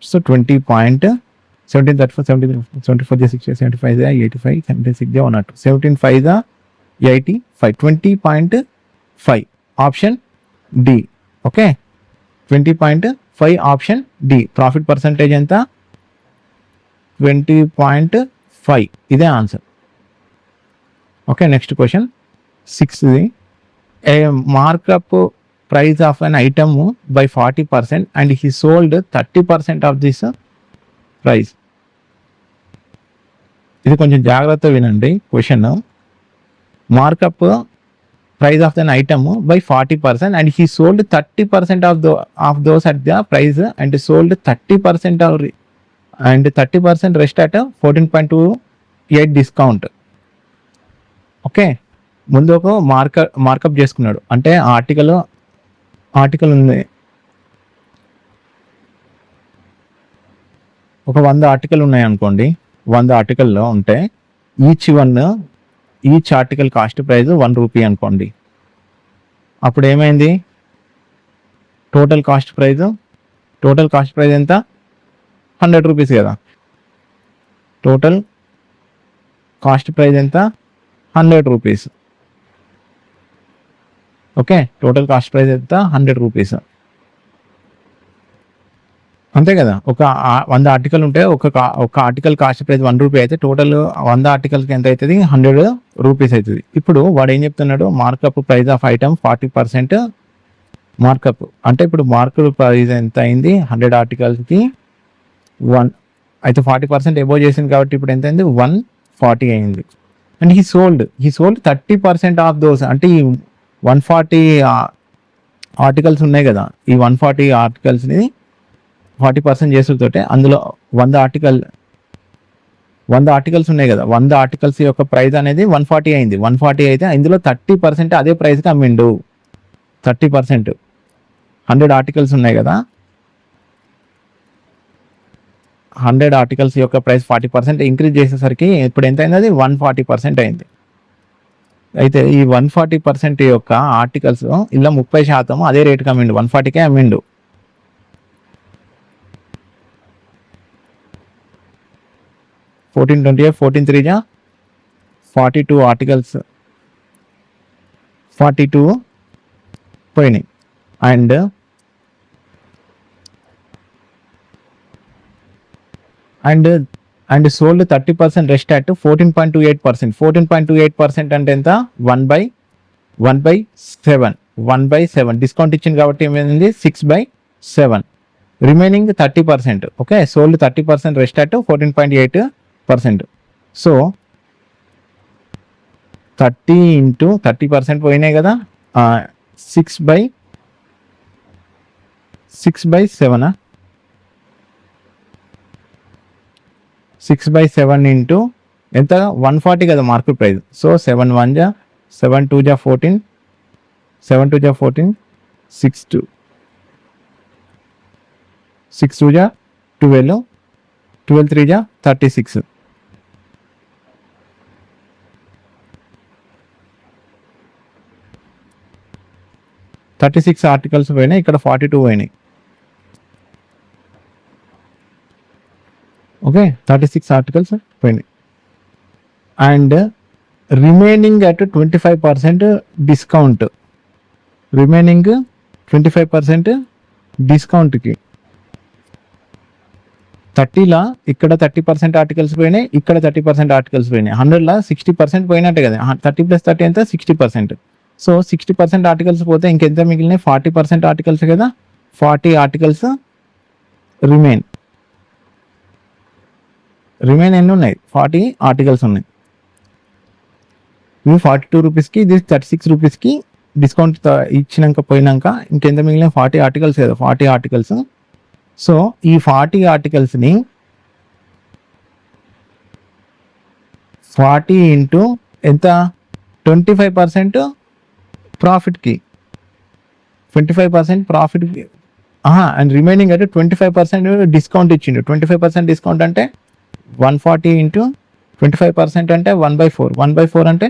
సో 20.17 34 74 జా 6 75 జా 85 76 జా 102 17 5 జా 85 20.5 option D. Okay 20.5 option D. Profit percentage ఎంత 20.5. ఇదే ఆన్సర్. ఓకే నెక్స్ట్ క్వశ్చన్ 6ది. A markup price of an item by 40% and he sold 30% off this price. ఇది కొంచెం జాగ్రత్త వినండి question. Markup price of an item by 40% and he sold 30% of those at the price and sold 30% and 30% rest at 14.28 discount. Okay ముందు ఒక markup చేసుకున్నాడు అంటే article ఉంది, ఒక 100 ఆర్టికల్ ఉన్నాయి అనుకోండి. 100 ఆర్టికల్లో ఉంటే each article cost price 1 rupee అనుకోండి. అప్పుడు ఏమైంది టోటల్ కాస్ట్ ప్రైస్ ఎంత 100 రూపీస్ కదా. టోటల్ కాస్ట్ ప్రైస్ ఎంత 100 rupees. Okay total cost price ఎంత 100 రూపీస్ అంతే కదా. ఒక 100 ఆర్టికల్ ఉంటే ఒక ఆర్టికల్ కాస్ట్ ప్రైస్ 1 రూపీ అయితే టోటల్ 100 ఆర్టికల్కి ఎంత అవుతుంది 100 రూపీస్ అవుతుంది. ఇప్పుడు వాడు ఏం చెప్తున్నాడు markup price of item 40% markup అంటే ఇప్పుడు మార్కప్ ప్రైస్ ఎంత అయింది 100 ఆర్టికల్స్కి 1 అయితే 40% ఎబో చేసింది కాబట్టి ఇప్పుడు ఎంత అయింది 140 అయింది. And he sold 30% of those అంటే ఈ 140 ఆర్టికల్స్ ఉన్నాయి కదా. ఈ 140 ఆర్టికల్స్ని 40% చేసుడుతోటే అందులో 100 ఆర్టికల్స్ ఉన్నాయి కదా. 100 ఆర్టికల్స్ యొక్క ప్రైస్ అనేది 140 అయింది. 140 అయితే ఇందులో 30% అదే ప్రైస్కి అమ్మిండు. 30% 100 ఆర్టికల్స్ ఉన్నాయి కదా. 100 ఆర్టికల్స్ యొక్క ప్రైస్ 40% ఇంక్రీజ్ చేసేసరికి ఇప్పుడు ఎంత అయింది అది 140% అయింది. అయితే ఈ 140% యొక్క ఆర్టికల్స్ ఇలా 30% అదే రేటుకి అమ్మిండు 140కే అమ్మిండు. 1428 14 3 జా 42 ఆర్టికల్స్ 42 పోయినాయి. And sold 30% rest at 14.28%. 14.28% అంటే ఎంత 1/7 డిస్కౌంట్ ఇచ్చింది కాబట్టి ఏమైంది 6/7 remaining 30%. Okay sold 30% rest at 14.8%. So 30 into 30% పోయినాయి కదా 6/7 6/7 ఇంటూ ఎంత 140 కదా మార్కెట్ ప్రైస్. సో 7 1 జా 7 2 జా 14 7 2 జా 14 6 2 జా 12 12 3 జా 36 36 ఆర్టికల్స్ పోయినాయి. ఇక్కడ 42 పోయినాయి. ఓకే 36 ఆర్టికల్స్ పోయినాయి. And remaining at 25% discount. Remaining 25% డిస్కౌంట్కి 30లా ఇక్కడ 30% ఆర్టికల్స్ పోయినాయి, ఇక్కడ 30% ఆర్టికల్స్ పోయినాయి. 100లా 60% పోయినట్టే కదా. 30 + 30 ఎంత 60%. సో 60% ఆర్టికల్స్ పోతే ఇంకెంత మిగిలినాయి 40% ఆర్టికల్స్ కదా. 40 ఆర్టికల్స్ రిమైన్ ఎన్ని ఉన్నాయి? 40 ఆర్టికల్స్ ఉన్నాయి. ఇవి 42 రూపీస్కి, ఇది 36 రూపీస్కి డిస్కౌంట్ ఇచ్చినాక పోయినాక ఇంకెంత మిగిలిన 40 ఆర్టికల్స్ కదా, 40 ఆర్టికల్స్. సో ఈ 40 ఆర్టికల్స్ని 40 ఇంటూ ఎంత, 25% ప్రాఫిట్కి, 25% ప్రాఫిట్కి. అండ్ రిమైనింగ్ అంటే 25% డిస్కౌంట్ ఇచ్చిండు. 25% డిస్కౌంట్ అంటే 140 ఇంటూ 25% అంటే 1/4. 1/4 అంటే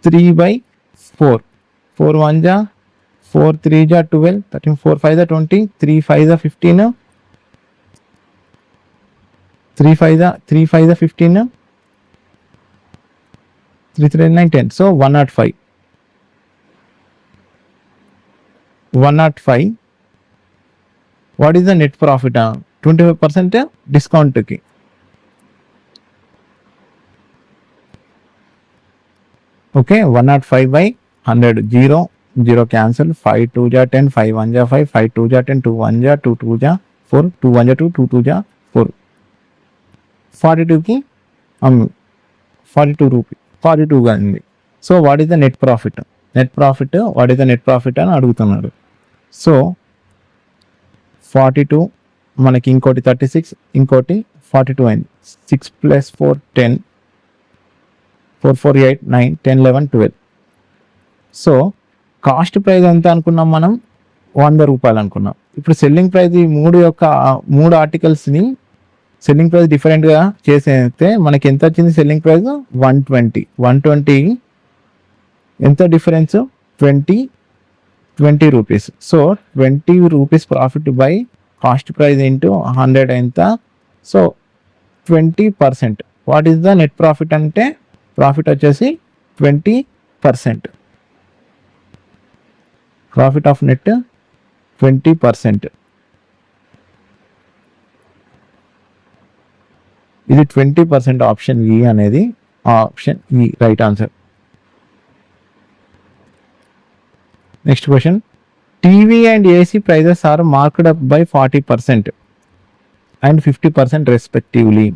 3/4. 4 1 జా 4 3 జా 12, 13 4 5 జా 20, 3 5 జా 15, 3 5 జా 15, 3 3 9 10. So 105. 105. What is the net profit? 25% డిస్కౌంట్కి. ఓకే, 105/100. 0 క్యాన్సల్. 5 2 జా 10, 5 1 జా 5, 5 2 జా 10, 2 1 జా 2, 2 జా 4, 2 1 జా 2, 2 2 జా 4. 42కి 42 రూపీ, 42గా ఉంది. So what is the net profit? What is the net profit అని అడుగుతున్నాడు. సో 42, మనకి ఇంకోటి 36, ఇంకోటి 42 అయింది. 6 + 4 10, 4 4 8 9 10 11 12. సో కాస్ట్ ప్రైస్ ఎంత అనుకున్నాం మనం? 100 రూపాయలు అనుకున్నాం. ఇప్పుడు సెల్లింగ్ ప్రైస్ ఈ మూడు ఆర్టికల్స్ని సెల్లింగ్ ప్రైస్ డిఫరెంట్గా చేసేస్తే మనకి ఎంత వచ్చింది? సెల్లింగ్ ప్రైస్ 120 ఎంత difference? 20 rupees. So 20 rupees profit by cost price into 100 ఎంత? So 20%. What is the net profit అంటే ప్రాఫిట్ వచ్చేసి 20%. Profit of net 20%. ఇది 20%. ఆప్షన్ ఈ అనేది option E right answer. Next question. TV and AC prices are marked up by 40% and 50% respectively.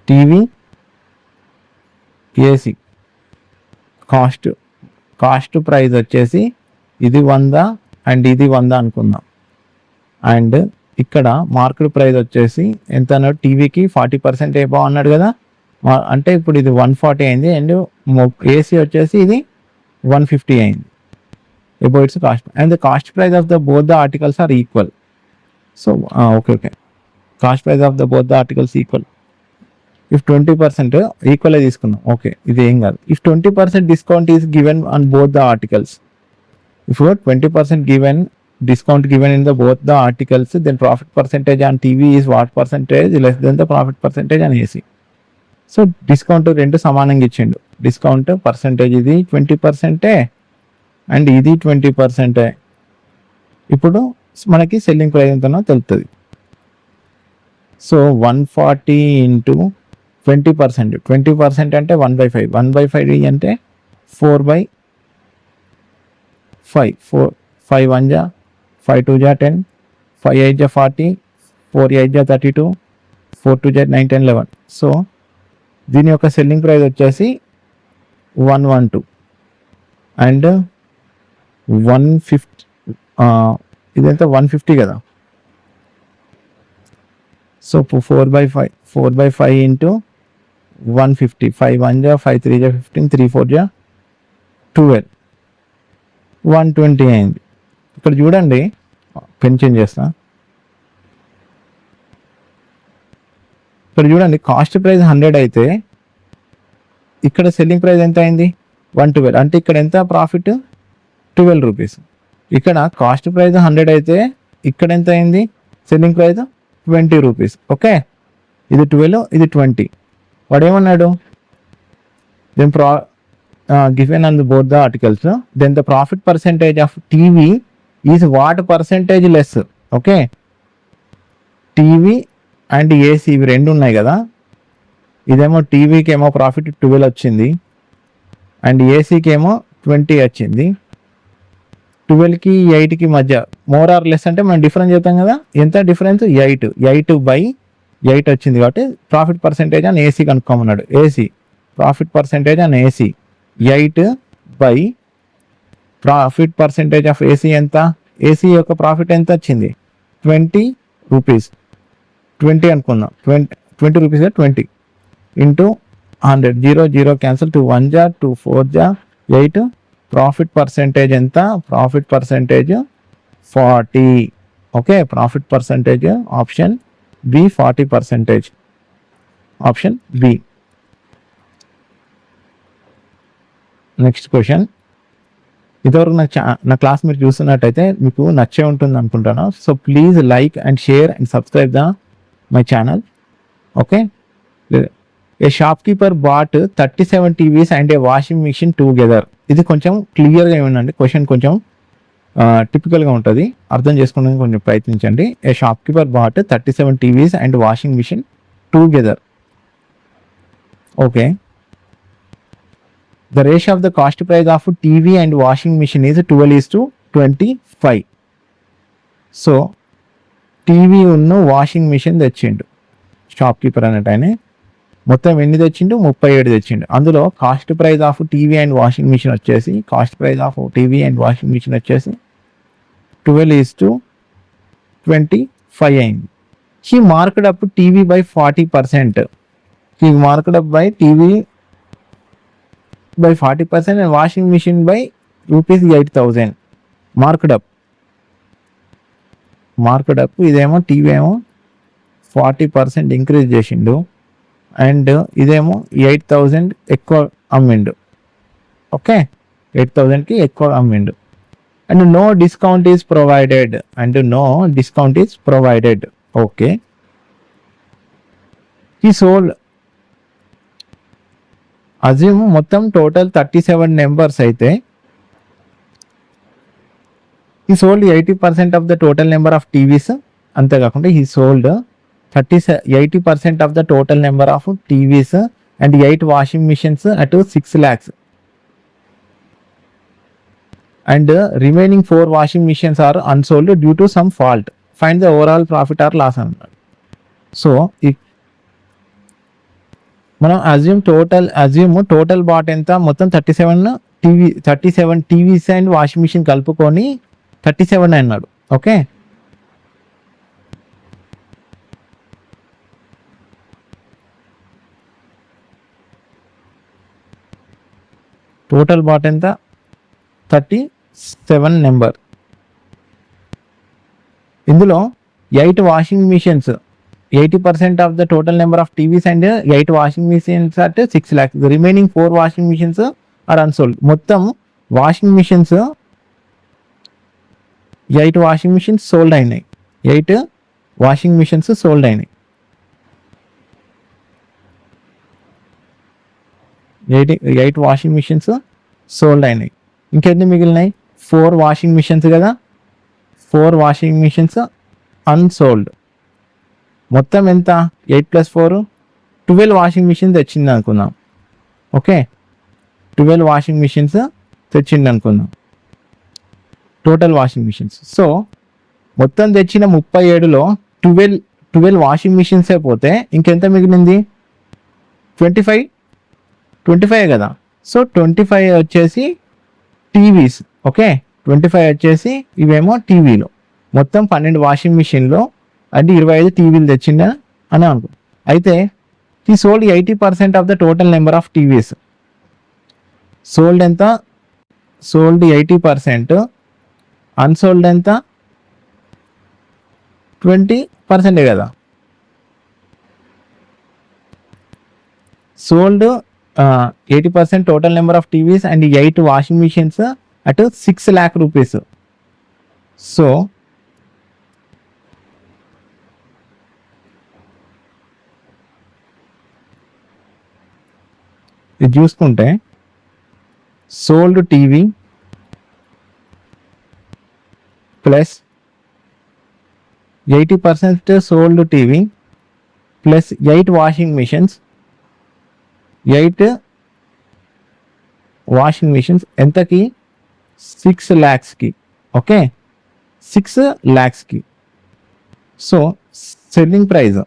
TV, AC cost price వచ్చేసి ఇది 100 and ఇది 100 అనుకుందాం. And ఇక్కడ market price వచ్చేసి ఎంత అన్నాడు? టీవీకి 40% ఏబో అన్నాడు కదా, అంటే ఇప్పుడు ఇది 140 అయింది. అండ్ ఏసీ వచ్చేసి ఇది 150 అయింది. About its cost and the cost price of the both the articles are equal. So okay, cost price of the both the articles equal. If 20% equal తీసుకున్నాం, ఓకే, ఇది ఏం కాదు. If 20% discount is given on both the articles, if 20% discount given in the both the articles, then profit percentage on TV is what percentage less than the profit percentage on AC. So discount రెండు సమానంగా ఇచ్చిండు. Discount percentage ఇది 20% and ఇది 20%. ఇప్పుడు మనకి selling price ఎంతనో తెలుస్తుంది. So 140 into 20%. 20% అంటే 1/5. 1/5 అంటే 4/5. 5 1 జా 5 2 జా 10, 5 8 జా 40, 4 8 జా 32, 4 2 జా 9 10 11. సో దీని యొక్క సెల్లింగ్ ప్రైస్ వచ్చేసి 112 అండ్ 150. ఇదంతా 150 కదా. So 4/5 into 150. 5 1 జా 5 3 జా 15, 3 4 జా 12, 120 అయింది. ఇక్కడ చూడండి, పెన్ చేంజ్ చేస్తా. ఇక్కడ చూడండి, కాస్ట్ ప్రైస్ 100 అయితే ఇక్కడ సెల్లింగ్ ప్రైస్ ఎంత అయింది? 112. అంటే ఇక్కడ ఎంత ప్రాఫిట్? 12 రూపీస్. ఇక్కడ కాస్ట్ ప్రైస్ 100 అయితే ఇక్కడ ఎంత అయింది? Selling price 20 rupees. ఓకే, ఇది 12, ఇది 20. వాడు ఏమన్నాడు? Then given on both the articles, then the profit percentage of TV is what percentage less? Okay, TV and AC ఇవి రెండు ఉన్నాయి కదా. ఇదేమో టీవీకి ఏమో ప్రాఫిట్ 12 వచ్చింది అండ్ ఏసీకి ఏమో 20 వచ్చింది. 12కి 8కి మధ్య మోర్ ఆర్ లెస్ అంటే మనం డిఫరెన్స్ చెప్తాం కదా. ఎంత డిఫరెన్స్? 8/8 వచ్చింది కాబట్టి ప్రాఫిట్ పర్సెంటేజ్ అని ఏసీ కనుక్కోమన్నాడు. ఏసీ ప్రాఫిట్ పర్సెంటేజ్ అని AC 8 by profit percentage of AC ఎంత? ఏసీ యొక్క ప్రాఫిట్ ఎంత వచ్చింది? 20 రూపీస్. 20 అనుకుందాం. 20 రూపీస్ 20 ఇంటూ 100. 0 0 క్యాన్సిల్. 2 1 జా 2 4 జా 8. ప్రాఫిట్ పర్సెంటేజ్ ఎంత? Profit percentage 40. Okay, profit percentage option B 40%. Option B. Next question. ఇదివరకు నా క్లాస్ మీరు చూస్తున్నట్టయితే మీకు నచ్చే ఉంటుంది అనుకుంటాను. So please like and share and subscribe my channel. Okay. A shopkeeper bought 37 TVs and a washing machine together. ఇది కొంచెం క్లియర్గా ఏమండి, క్వశ్చన్ కొంచెం టిపికల్గా ఉంటుంది, అర్థం చేసుకోవడానికి కొంచెం ప్రయత్నించండి. A shopkeeper bought 37 TVs and washing machine together. Okay. The ratio of the cost price of TV and washing machine is 12:25. So TV ఉన్న వాషింగ్ మిషన్ తెచ్చిండు షాప్ కీపర్ అన్నట్టు. ఆయన మొత్తం ఎన్ని తెచ్చిండు? 37 తెచ్చిండు. అందులో cost price of TV and washing machine వచ్చేసి 12:25 అయింది. He marked up TV by 40%. He marked up by TV by 40% and washing machine by rupees 8,000. Marked up. ఇదేమో టీవీ ఏమో 40% ఇంక్రీజ్ చేసిండు అండ్ ఇదేమో 8,000 ఎక్కువ అమ్మిండు. ఓకే, 8,000కి ఎక్కువ అమ్మిండు. And no discount is provided. Okay. He sold assume మొత్తం టోటల్ 37 నెంబర్స్ అయితే ఈ sold 80% of the total number of TVs. అంతేకాకుండా he sold 80% of the total number of TVs and 8 washing machines at 6 lakhs. And remaining 4 washing machines are unsold due to some fault. Find the overall profit or loss అన్నాడు. So మనం total bought ఎంత? మొత్తం 37 TVs and washing machine కలుపుకొని 37 అన్నాడు. Okay. Total bought ఎంత? 37 number. ఇందులో 8 washing machines, 80% of the total number of TVs and 8 washing machines at 6 lakhs. The remaining 4 washing machines are unsold. మొత్తం washing machines 8 washing machines sold అయినాయి. 8 washing machines sold అయినాయి. 8 washing machines sold అయినాయి. ఇంకెన్ని మిగిలినాయి? 4 washing machines కదా. 4 washing machines unsold. మొత్తం ఎంత? 8 + 4 12 washing machines తెచ్చింది అనుకుందాం. ఓకే, 12 వాషింగ్ మిషన్స్ తెచ్చింది అనుకుందాం టోటల్ వాషింగ్ మిషన్స్. సో మొత్తం తెచ్చిన 37లో 12 వాషింగ్ మిషన్సే పోతే ఇంకెంత మిగిలింది? 25 కదా. సో 25 వచ్చేసి టీవీస్. ఓకే, 25 వచ్చేసి ఇవేమో టీవీలో. మొత్తం 12 వాషింగ్ మిషన్లో అంటే 25 టీవీలు తెచ్చిందా అని అనుకో. అయితే ఈ sold 80% of the total number of TVs. Sold ఎంత? సోల్డ్ 80%. అన్సోల్డ్ ఎంత? 20% కదా. Sold 80% total number of TVs and 8 washing machines at 6 lakh rupees. So ఇది చూసుకుంటే sold TV plus 80% sold TV plus 8 washing machines. 8 washing machines ఎంతకి? 6 lakhsకి. Okay 6 lakhsకి. So selling price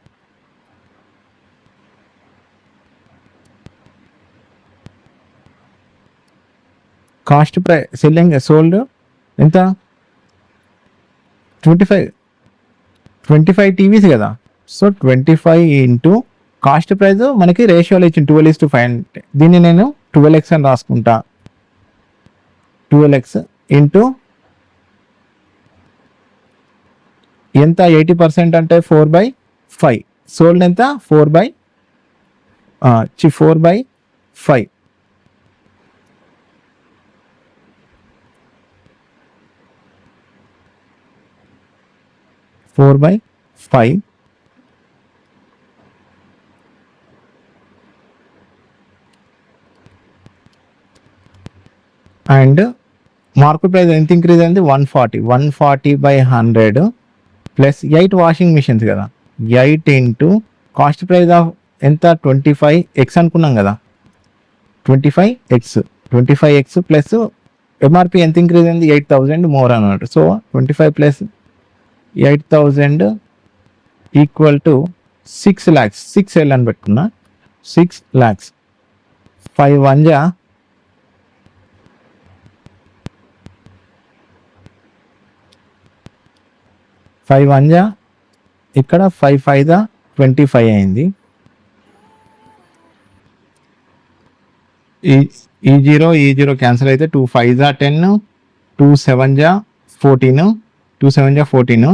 cost price selling sold ఎంత 25 TVs కదా. So 25 into cost price మనకి రేషియోలో ఇచ్చింది 12:5 అంటే దీన్ని నేను 12x అని రాసుకుంటా. 12x ఇంటూ ఎంత 80% అంటే 4/5. సోల్డ్ ఎంత 4/5. Four by five and market price ఎంత ఇంక్రీజ్ అయింది 140/100 ప్లస్ 8 వాషింగ్ మిషన్స్ కదా. 8 ఇంటూ కాస్ట్ ప్రైస్ ఆఫ్ ఎంత 25x అనుకున్నాం కదా. 25x ప్లస్ ఎంఆర్పి ఎంత ఇంక్రీజ్ అయింది 8,000 మోర్ అన్నట్టు. So 25 plus 8,000 equal to 6 lakhs. 6L అని పెట్టుకున్నా 6 lakhs. 5 1 ఇక్కడ 5 5 25 అయింది. ఈ జీరో క్యాన్సిల్ అయితే 2 5 10 2 7 14 2 7 14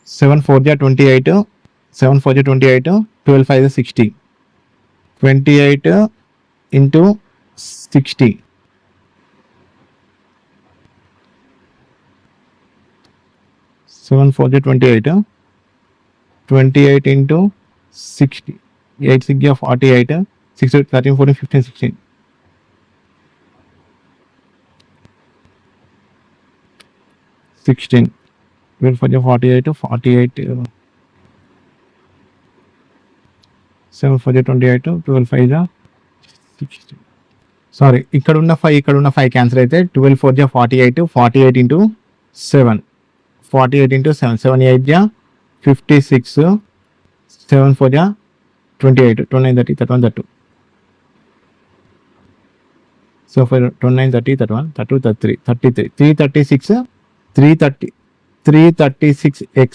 7 4 28 7 4 28 12 5 60 28 ఇంటూ 60 7 4 28 28 ఇంటూ 60 8 6 48 6 13 14 15 16 16 12 4 48 48 7 4 28 12 5 60. సారీ ఇక్కడ ఉన్న 5 క్యాన్సిల్ అయితే 12 4 48 48 into 7 48 into 7 7 8 56 7 4 28 29 30 31 32. So 29 30 31 32 33 336 336x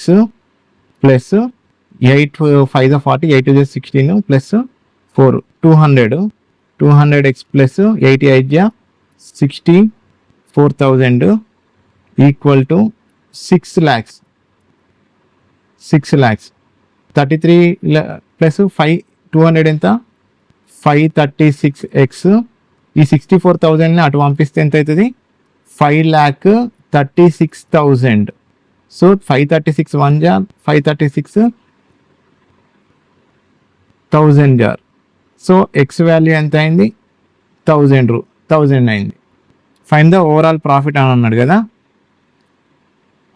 plus 8 5 40 8 16 plus 4 200x plus 88 64,000 equal to 6 lakhs. 33 plus 5 200 ఎంత 536x. ఈ 64,000ని అటు పంపిస్తే ఎంత అవుతుంది 5,36,000. సో 536 1 536,000 సో ఎక్స్ వాల్యూ ఎంత అయింది 1000 అయింది. ఫైన్ ద ఓవరాల్ ప్రాఫిట్ అని అన్నాడు కదా.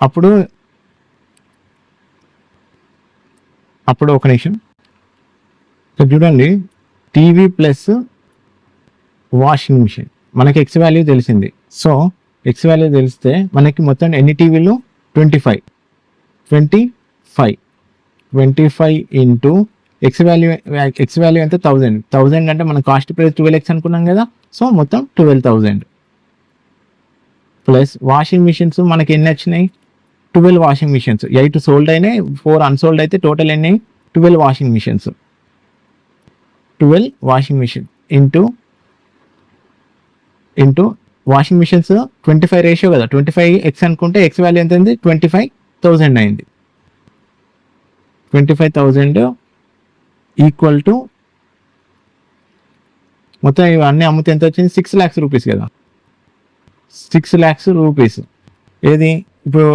అప్పుడు ఒక నిమిషం చూడండి. టీవీ ప్లస్ వాషింగ్ మిషన్ మనకి ఎక్స్ వాల్యూ తెలిసింది. సో ఎక్స్ వాల్యూ తెలిస్తే మనకి మొత్తం ఎన్ని టీవీలు 25 ఇంటూ ఎక్స్ వాల్యూ ఎంత 1000 అంటే మన కాస్ట్ ప్రైస్ 12x అనుకున్నాం కదా. సో మొత్తం 12,000 ప్లస్ వాషింగ్ మిషన్స్ మనకి ఎన్ని వచ్చినాయి 12 వాషింగ్ మిషన్స్. 8 సోల్డ్ అయినాయి 4 అన్సోల్డ్ అయితే టోటల్ ఎన్ని 12 washing machines. 12 washing machine into washing machines 25 ratio కదా. 25x అనుకుంటే ఎక్స్ వాల్యూ ఎంత అయింది 25,000 అయింది. 25,000 ఈక్వల్ టు మొత్తం ఇవన్నీ అమ్మితే ఎంత వచ్చింది 6 lakhs రూపీస్ కదా. 6 lakhs రూపీస్ ఏది ఇప్పుడు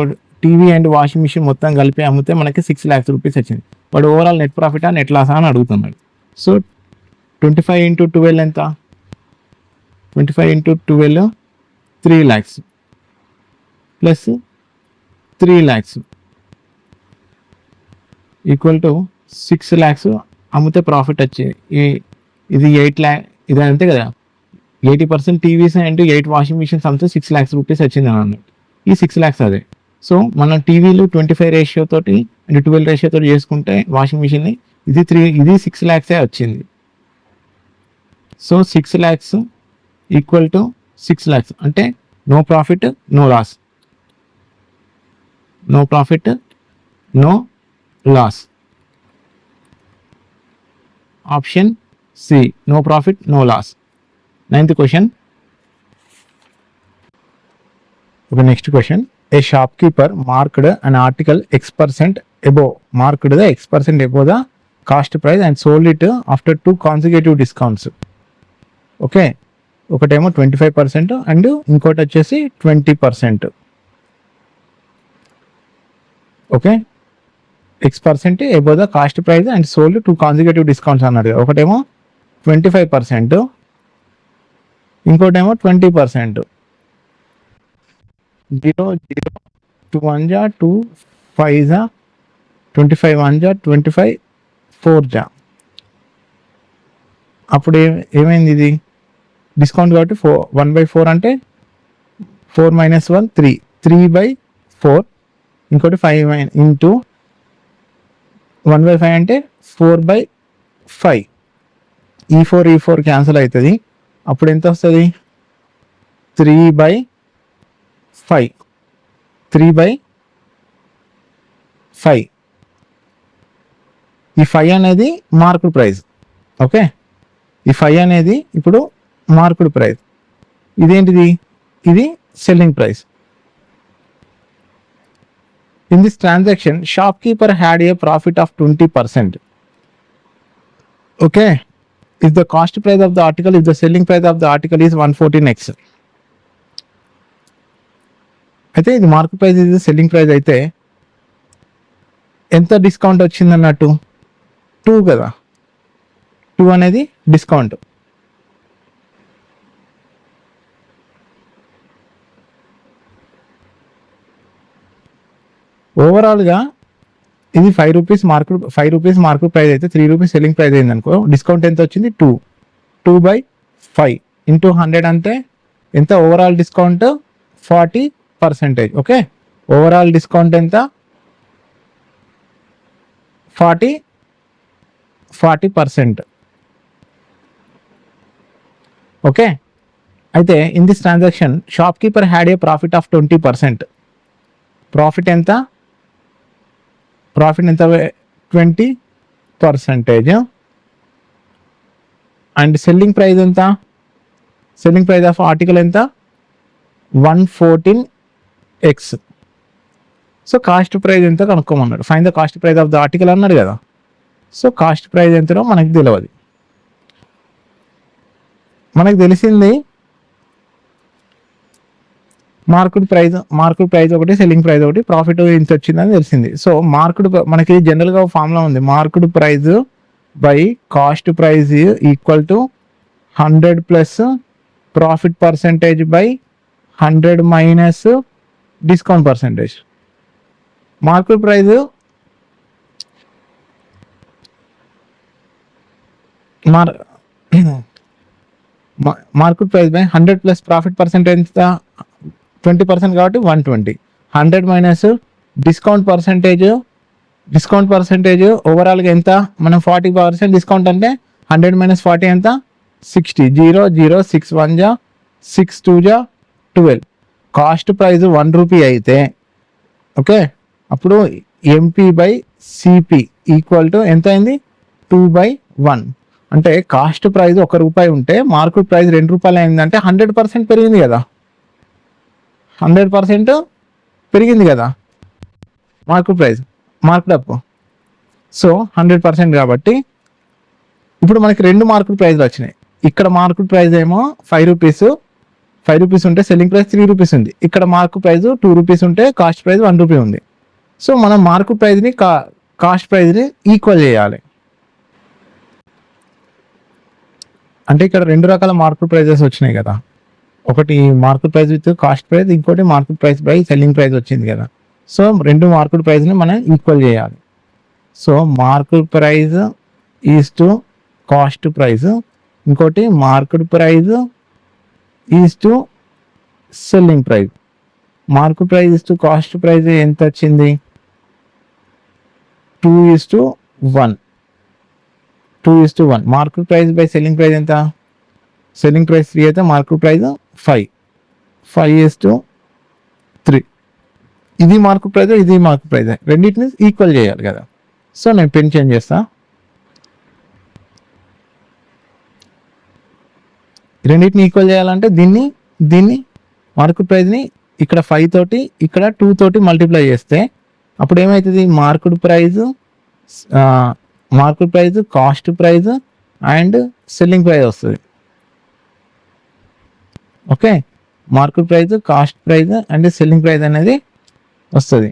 టీవీ అండ్ వాషింగ్ మిషన్ మొత్తం కలిపి అమ్మితే మనకి 6 lakhs రూపీస్ వచ్చింది. వాడు ఓవరాల్ నెట్ ప్రాఫిటా నెట్ లాసా అని అడుగుతున్నాడు. సో 25 ఇంటూ 12 ఎంత 25 into 12 3 lakhs plus 3 lakhs equal to 6 lakhs అమ్మితే ప్రాఫిట్ వచ్చింది. ఇది 8 lakh ఇది అంతే కదా. 80% టీవీస్ అండ్ 8 వాషింగ్ మిషన్స్ అమ్మితే 6 lakhs రూపీస్ వచ్చింది అని అన్నట్టు. ఈ 6 lakhs అదే. సో మన టీవీలు 25 రేషియో తోటి అండ్ 12 రేషియో తోటి చేసుకుంటే వాషింగ్ మిషన్ని ఇది 6 lakhs వచ్చింది. So 6 lakhs equal to 6 lakhs అంటే no profit no loss, no profit no loss. Option C, no profit no loss. 9th question. Okay, next question. A shopkeeper marked an article X% above the cost price and sold it after 2 consecutive discounts. Okay, ఒకటేమో 25% and ఇంకోటి వచ్చేసి 20%. Okay, X% above the cost price and sold 2 consecutive discounts అన్నారు. ఒకటేమో 25%, ఇంకోటేమో 20%. 0 0 2 1 जा 2 5 जा 25 1 जा 25 4 जा. అప్పుడు ఏమైంది, ఇది డిస్కౌంట్ కాబట్టి 1/4 అంటే 4 - 1 3, 3/4. ఇంకోటి 5 ఇంటూ 1/5 అంటే 4/5. ఈ 4 క్యాన్సిల్ అవుతుంది. అప్పుడు ఎంత వస్తుంది, 3/5. 3/5. ఈ 5 అనేది మార్కెట్ ప్రైస్. ఓకే, ఈ 5 అనేది ఇప్పుడు మార్కెట్ ప్రైస్. ఇదేంటిది, ఇది selling price. In this transaction shopkeeper had a profit of 20%. Okay, if the cost price of the article, if the selling price of the article is 114x, అయితే ఇది market price, ఇది selling price అయితే ఎంత discount వచ్చింది అన్నట్టు, 2 కదా, 2 అనేది discount. ఓవరాల్గా ఇది 5 రూపీస్ మార్కెట్ ప్రైస్ అయితే 3 రూపీస్ సెల్లింగ్ ప్రైస్ అయింది అనుకో, డిస్కౌంట్ ఎంత వచ్చింది, 2/5 ఇంటూ 100 అంటే ఎంత, overall discount 40%. Okay, overall discount ఎంత, 40%. ఓకే, అయితే in this transaction shopkeeper had a profit of 20%. Profit ఎంత 20%. అండ్ సెల్లింగ్ ప్రైస్ ఎంత, సెల్లింగ్ ప్రైస్ ఆఫ్ ఆర్టికల్ ఎంత, 114x. సో కాస్ట్ ప్రైస్ ఎంత కనుక్కోమన్నాడు, find the cost price of the article అన్నాడు కదా. So cost price ఎంతనో మనకు తెలియదు. మనకు తెలిసింది మార్కెట్ ప్రైస్ ఒకటి, సెల్లింగ్ ప్రైస్ ఒకటి, ప్రాఫిట్ ఇంత వచ్చిందని తెలిసింది. సో మనకి జనరల్గా ఫార్ములా ఉంది, market price by cost price equal to 100 plus profit percentage by 100 minus discount percentage. Market price market price by 100 plus profit percentage 20% కాబట్టి 120. 100 మైనస్ డిస్కౌంట్ పర్సెంటేజ్ ఓవరాల్గా ఎంత, మనం 40% డిస్కౌంట్ అంటే 100 మైనస్ 40 ఎంత, 60. 0 0 6 1 जा 6 2 जा 12. కాస్ట్ ప్రైస్ 1 రూపీ అయితే ఓకే, అప్పుడు MP/CP ఈక్వల్ టు ఎంత అయింది, 2/1. అంటే కాస్ట్ ప్రైస్ 1 రూపాయి ఉంటే మార్కెట్ ప్రైస్ 2 రూపాయలు అయిందంటే 100% పెరిగింది కదా, 100% పెరిగింది కదా మార్కెట్ అప్. సో 100% కాబట్టి ఇప్పుడు మనకి 2 మార్కెట్ ప్రైస్లు వచ్చినాయి. ఇక్కడ మార్కెట్ ప్రైస్ ఏమో 5 రూపీస్ ఉంటే సెల్లింగ్ ప్రైస్ 3 రూపీస్ ఉంది. ఇక్కడ మార్కెట్ ప్రైస్ 2 రూపీస్ ఉంటే కాస్ట్ ప్రైస్ 1 రూపీ ఉంది. సో మనం మార్కెట్ ప్రైస్ని కాస్ట్ ప్రైస్ని ఈక్వల్ చేయాలి. అంటే ఇక్కడ 2 రకాల మార్కెట్ ప్రైజెస్ వచ్చినాయి కదా, ఒకటి market price with cost price, ఇంకోటి market price by selling price వచ్చింది కదా. సో 2 మార్కెట్ ప్రైస్ని మనం ఈక్వల్ చేయాలి. So market price is to cost price, ఇంకోటి market price is to selling price. Market price is to cost price ఎంత వచ్చింది? 2:1. 2:1. Market price by selling price ఎంత? Selling price 3 అయితే మార్కెట్ ప్రైస్ 5. 5:3. ఇది market price, ఇది market price, రెండింటిని equal చేయాలి కదా. సో నేను పెన్ చేంజ్ చేస్తా. రెండింటిని ఈక్వల్ చేయాలంటే దీన్ని మార్కెట్ ప్రైస్ని ఇక్కడ 5 తోటి ఇక్కడ 2 తోటి మల్టిప్లై చేస్తే అప్పుడు ఏమవుతుంది? Market price, cost price and selling price వస్తుంది. Okay, market price, cost price and selling price అనేది వస్తుంది.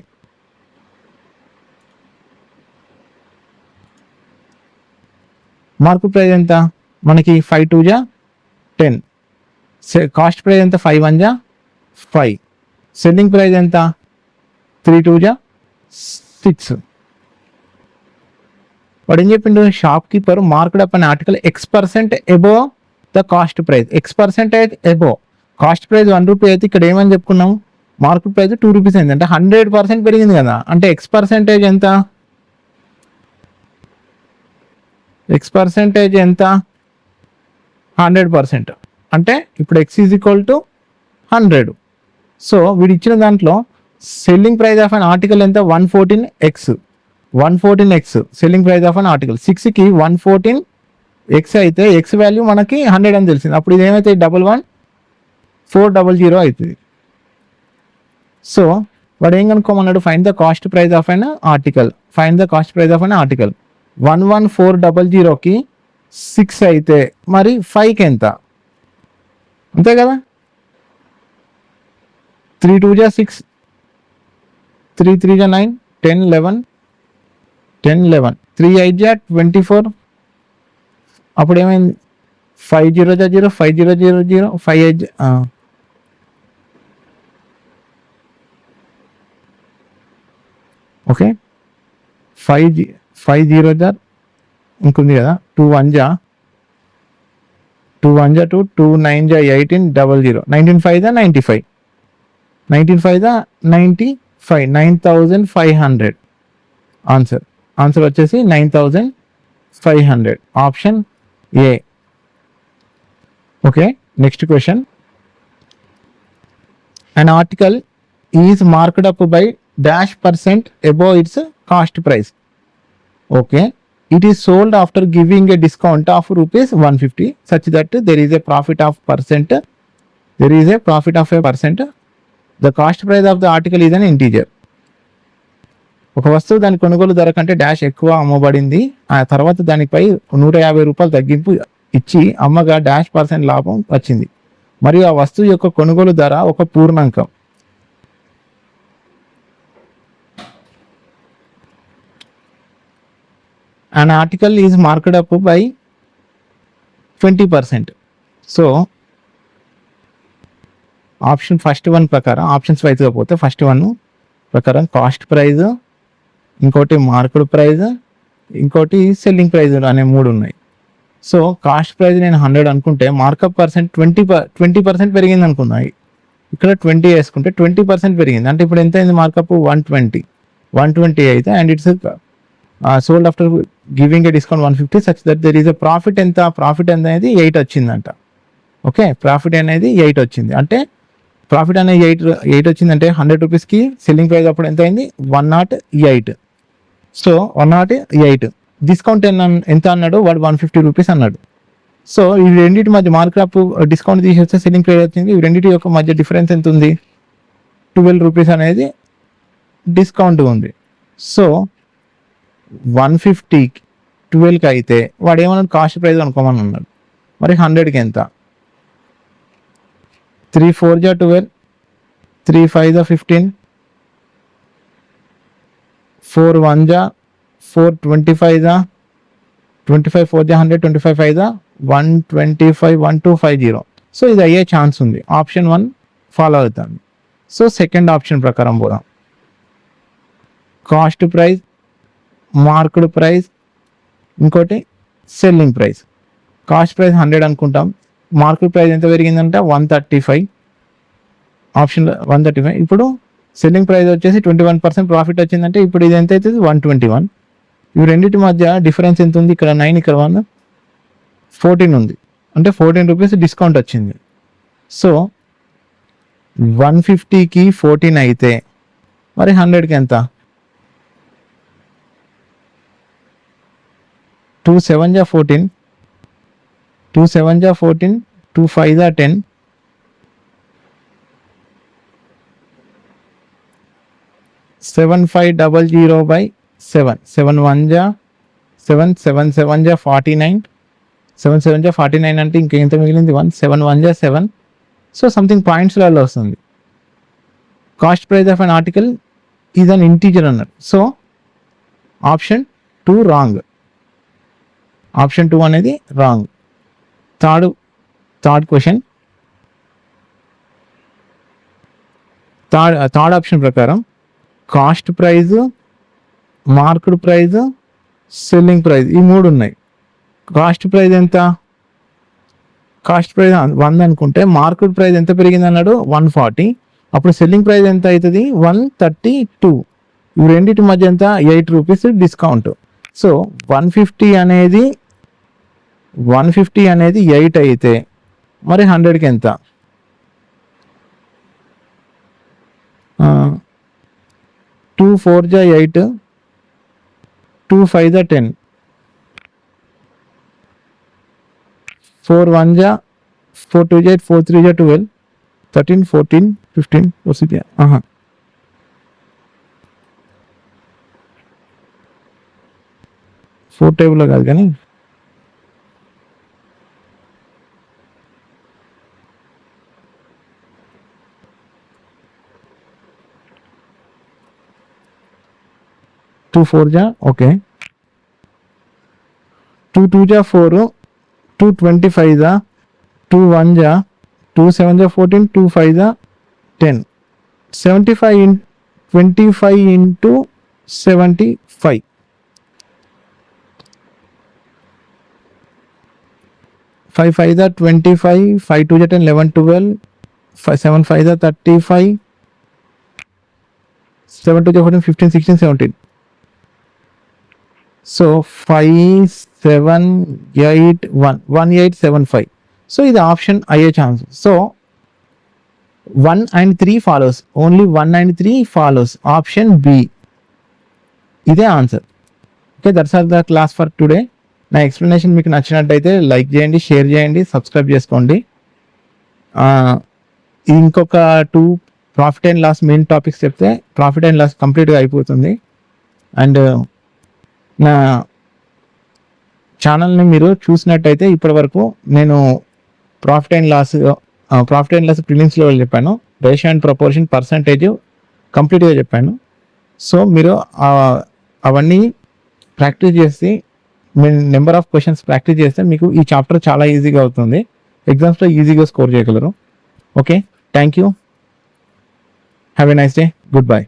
మార్కెట్ ప్రైస్ ఎంత మనకి? 5 2 జా 10. కాస్ట్ ప్రైస్ ఎంత? 5 1 జా 5. సెల్లింగ్ ప్రైస్ ఎంత? 3 2 జా 6. వాడు ఏం చెప్పిండు? Shop keeper marked up an article X% above the cost price. X% above cost price 1 rupee అయితే ఇక్కడ ఏమని చెప్పుకున్నాము? మార్కెట్ ప్రైస్ 2 రూపీస్ అయింది అంటే 100% పెరిగింది కదా. అంటే X% ఎంత? X% ఎంత? 100%. అంటే ఇప్పుడు X is equal to 100. So వీడు ఇచ్చిన దాంట్లో selling price of an article ఎంత? 114x. 114x selling price of an article. 6కి 114x అయితే X వాల్యూ మనకి 100 అని తెలిసింది. అప్పుడు ఇది ఏమైతే 11400 అవుతుంది. సో వాడు ఏం కనుక్కోమన్నాడు? Find the cost price of an article. Find the cost price of an article. 11400కి 6 అయితే మరి 5కి ఎంత? అంతే కదా. 3 2 జా 6, 3 3 జా 9, 10 11, 3 8 జా 24. అప్పుడు ఏమైంది? 5 0 జా 0, 5 0 0 0, 5 8 ఓకే. 5 0 జా ఇంకుంది కదా, 2 1 జా 2, 2 9 జా 18 00, 19 5 జా 95, 19 5 జా 95, 9500. ఆన్సర్ వచ్చేసి 9500. Option A. Okay, next question. An article is marked up by -% above its cost price. Okay, it is sold after giving a discount of rupees 150 such that there is a profit of percent. The cost price of the article is an integer. ఒక వస్తువు దాని కొనుగోలు ధర కంటే dash ఎక్కువ అమ్మబడింది. ఆ తర్వాత దానిపై 150 రూపాయలు తగ్గింపు ఇచ్చి అమ్మగా -% లాభం వచ్చింది మరియు ఆ వస్తువు యొక్క కొనుగోలు ధర ఒక పూర్ణాంకం. An article is marked up by 20%. So option first one ప్రకారం, ఆప్షన్స్ వైజ్గా పోతే ఫస్ట్ వన్ ప్రకారం కాస్ట్ ప్రైజ్, ఇంకోటి మార్కెట్ ప్రైజ్, ఇంకోటి సెల్లింగ్ ప్రైజ్ అనే 3 ఉన్నాయి. సో కాస్ట్ ప్రైజ్ నేను 100 అనుకుంటే మార్కప్ పర్సెంట్ 20% పెరిగింది అనుకున్నా. ఇక్కడ 20 వేసుకుంటే 20% పెరిగింది అంటే ఇప్పుడు ఎంత అయింది? మార్కప్ 120 అయితే and it's sold after giving a discount 150 such that there is a profit. ఎంత ప్రాఫిట్ అనేది 8 వచ్చిందంట. ఓకే, ప్రాఫిట్ అనేది 8 వచ్చింది అంటే ప్రాఫిట్ అనేది 8 వచ్చిందంటే 100 రూపీస్కి సెల్లింగ్ ప్రైస్ అప్పుడు ఎంత అయింది? 108. సో 108 డిస్కౌంట్ ఎంత అన్నాడు వాడు? 150 రూపీస్ అన్నాడు. సో ఈ రెండింటి మధ్య మార్కప్ డిస్కౌంట్ తీసేస్తే సెల్లింగ్ ప్రైస్ వచ్చింది. ఈ రెండింటి యొక్క మధ్య డిఫరెన్స్ ఎంత ఉంది? 12 రూపీస్ అనేది డిస్కౌంట్ ఉంది. సో 150కి 12కి అయితే వాడు ఏమన్నాడు? కాస్ట్ ప్రైస్ అనుకోమని అన్నాడు. మరి 100కి ఎంత? 3 4 జా 12, 3 5 జా 15, 4 1 జా 4, 25 జా 25, 4 జా 100, 25 5 జా 125, 1250. సో ఇది అయ్యే ఛాన్స్ ఉంది. ఆప్షన్ 1 ఫాలో అవుతుంది. సో సెకండ్ ఆప్షన్ ప్రకారం పోదాం. కాస్ట్ ప్రైస్, మార్కెట్ ప్రైస్, ఇంకోటి సెల్లింగ్ ప్రైస్. కాస్ట్ ప్రైస్ 100 అనుకుంటాం, మార్కెట్ ప్రైస్ ఎంత పెరిగిందంటే 135, ఆప్షన్లో 135. ఇప్పుడు సెల్లింగ్ ప్రైస్ వచ్చేసి 21% ప్రాఫిట్ వచ్చిందంటే ఇప్పుడు ఇది ఎంత అవుతుంది 121. ఇవి రెండింటి మధ్య డిఫరెన్స్ ఎంత ఉంది, ఇక్కడ 9 ఇక్కడ 1, 14 ఉంది, అంటే 14 రూపీస్ డిస్కౌంట్ వచ్చింది. సో 150కి 14 అయితే మరి 100కి ఎంత, 2 7 14, 2 7 14, 2 5 10, 7500/7, 7 1 7, 7 7 49, 7 7 49 అంటే ఇంకెంత మిగిలింది 1, 7 1 7. సో సంథింగ్ పాయింట్స్లలో వస్తుంది. Cost price of an article is an integer అన్నారు. సో ఆప్షన్ 2 రాంగ్, ఆప్షన్ 2 అనేది wrong. Third question, third option ప్రకారం cost price, market price, selling price ఈ 3 ఉన్నాయి. కాస్ట్ ప్రైజ్ ఎంత, కాస్ట్ ప్రైజ్ 100 అనుకుంటే మార్కెట్ ప్రైస్ ఎంత పెరిగింది అన్నాడు 140. అప్పుడు సెల్లింగ్ ప్రైస్ ఎంత అవుతుంది 132. ఇవి రెండింటి మధ్య ఎంత 8 రూపీస్ డిస్కౌంట్. సో 150 అనేది 8 అయితే మరి 100కి ఎంత, 2 4 8, 2 5 10, 4 1 4 2 8, 4 3 12, 13 14 15 4 4 టేబుల్లో కాదు కానీ 2 4 ఓకే, 2 2 4, 2 25, 2 1 2 7 14, 2 5 10, 75 25 into 75, 5 5 25, 5 2 10, 11 12, 7 5 35, 7 2 14 15 16 17. సో 5 7 8 1 1875. సో ఇది ఆప్షన్ అయ్యే chance. So 1 and 3 follows, only 1 and 3 follows, option B ఇదే answer. Okay, that's all the class for today. నా ఎక్స్ప్లెనేషన్ మీకు నచ్చినట్టయితే లైక్ చేయండి, షేర్ చేయండి, సబ్స్క్రైబ్ చేసుకోండి. ఇంకొక 2 profit and loss main topics చెప్తే ప్రాఫిట్ అండ్ లాస్ కంప్లీట్గా అయిపోతుంది. అండ్ నా ఛానల్ని మీరు చూసినట్టయితే ఇప్పటి వరకు నేను profit and loss prelims level చెప్పాను, రేషియో అండ్ ప్రపోర్షన్, పర్సంటేజ్ కంప్లీట్గా చెప్పాను. సో మీరు అవన్నీ ప్రాక్టీస్ చేసి మీ నెంబర్ ఆఫ్ క్వశ్చన్స్ ప్రాక్టీస్ చేస్తే మీకు ఈ చాప్టర్ చాలా ఈజీగా అవుతుంది, ఎగ్జామ్స్లో ఈజీగా స్కోర్ చేయగలరు. Okay, thank you, have a nice day, good bye.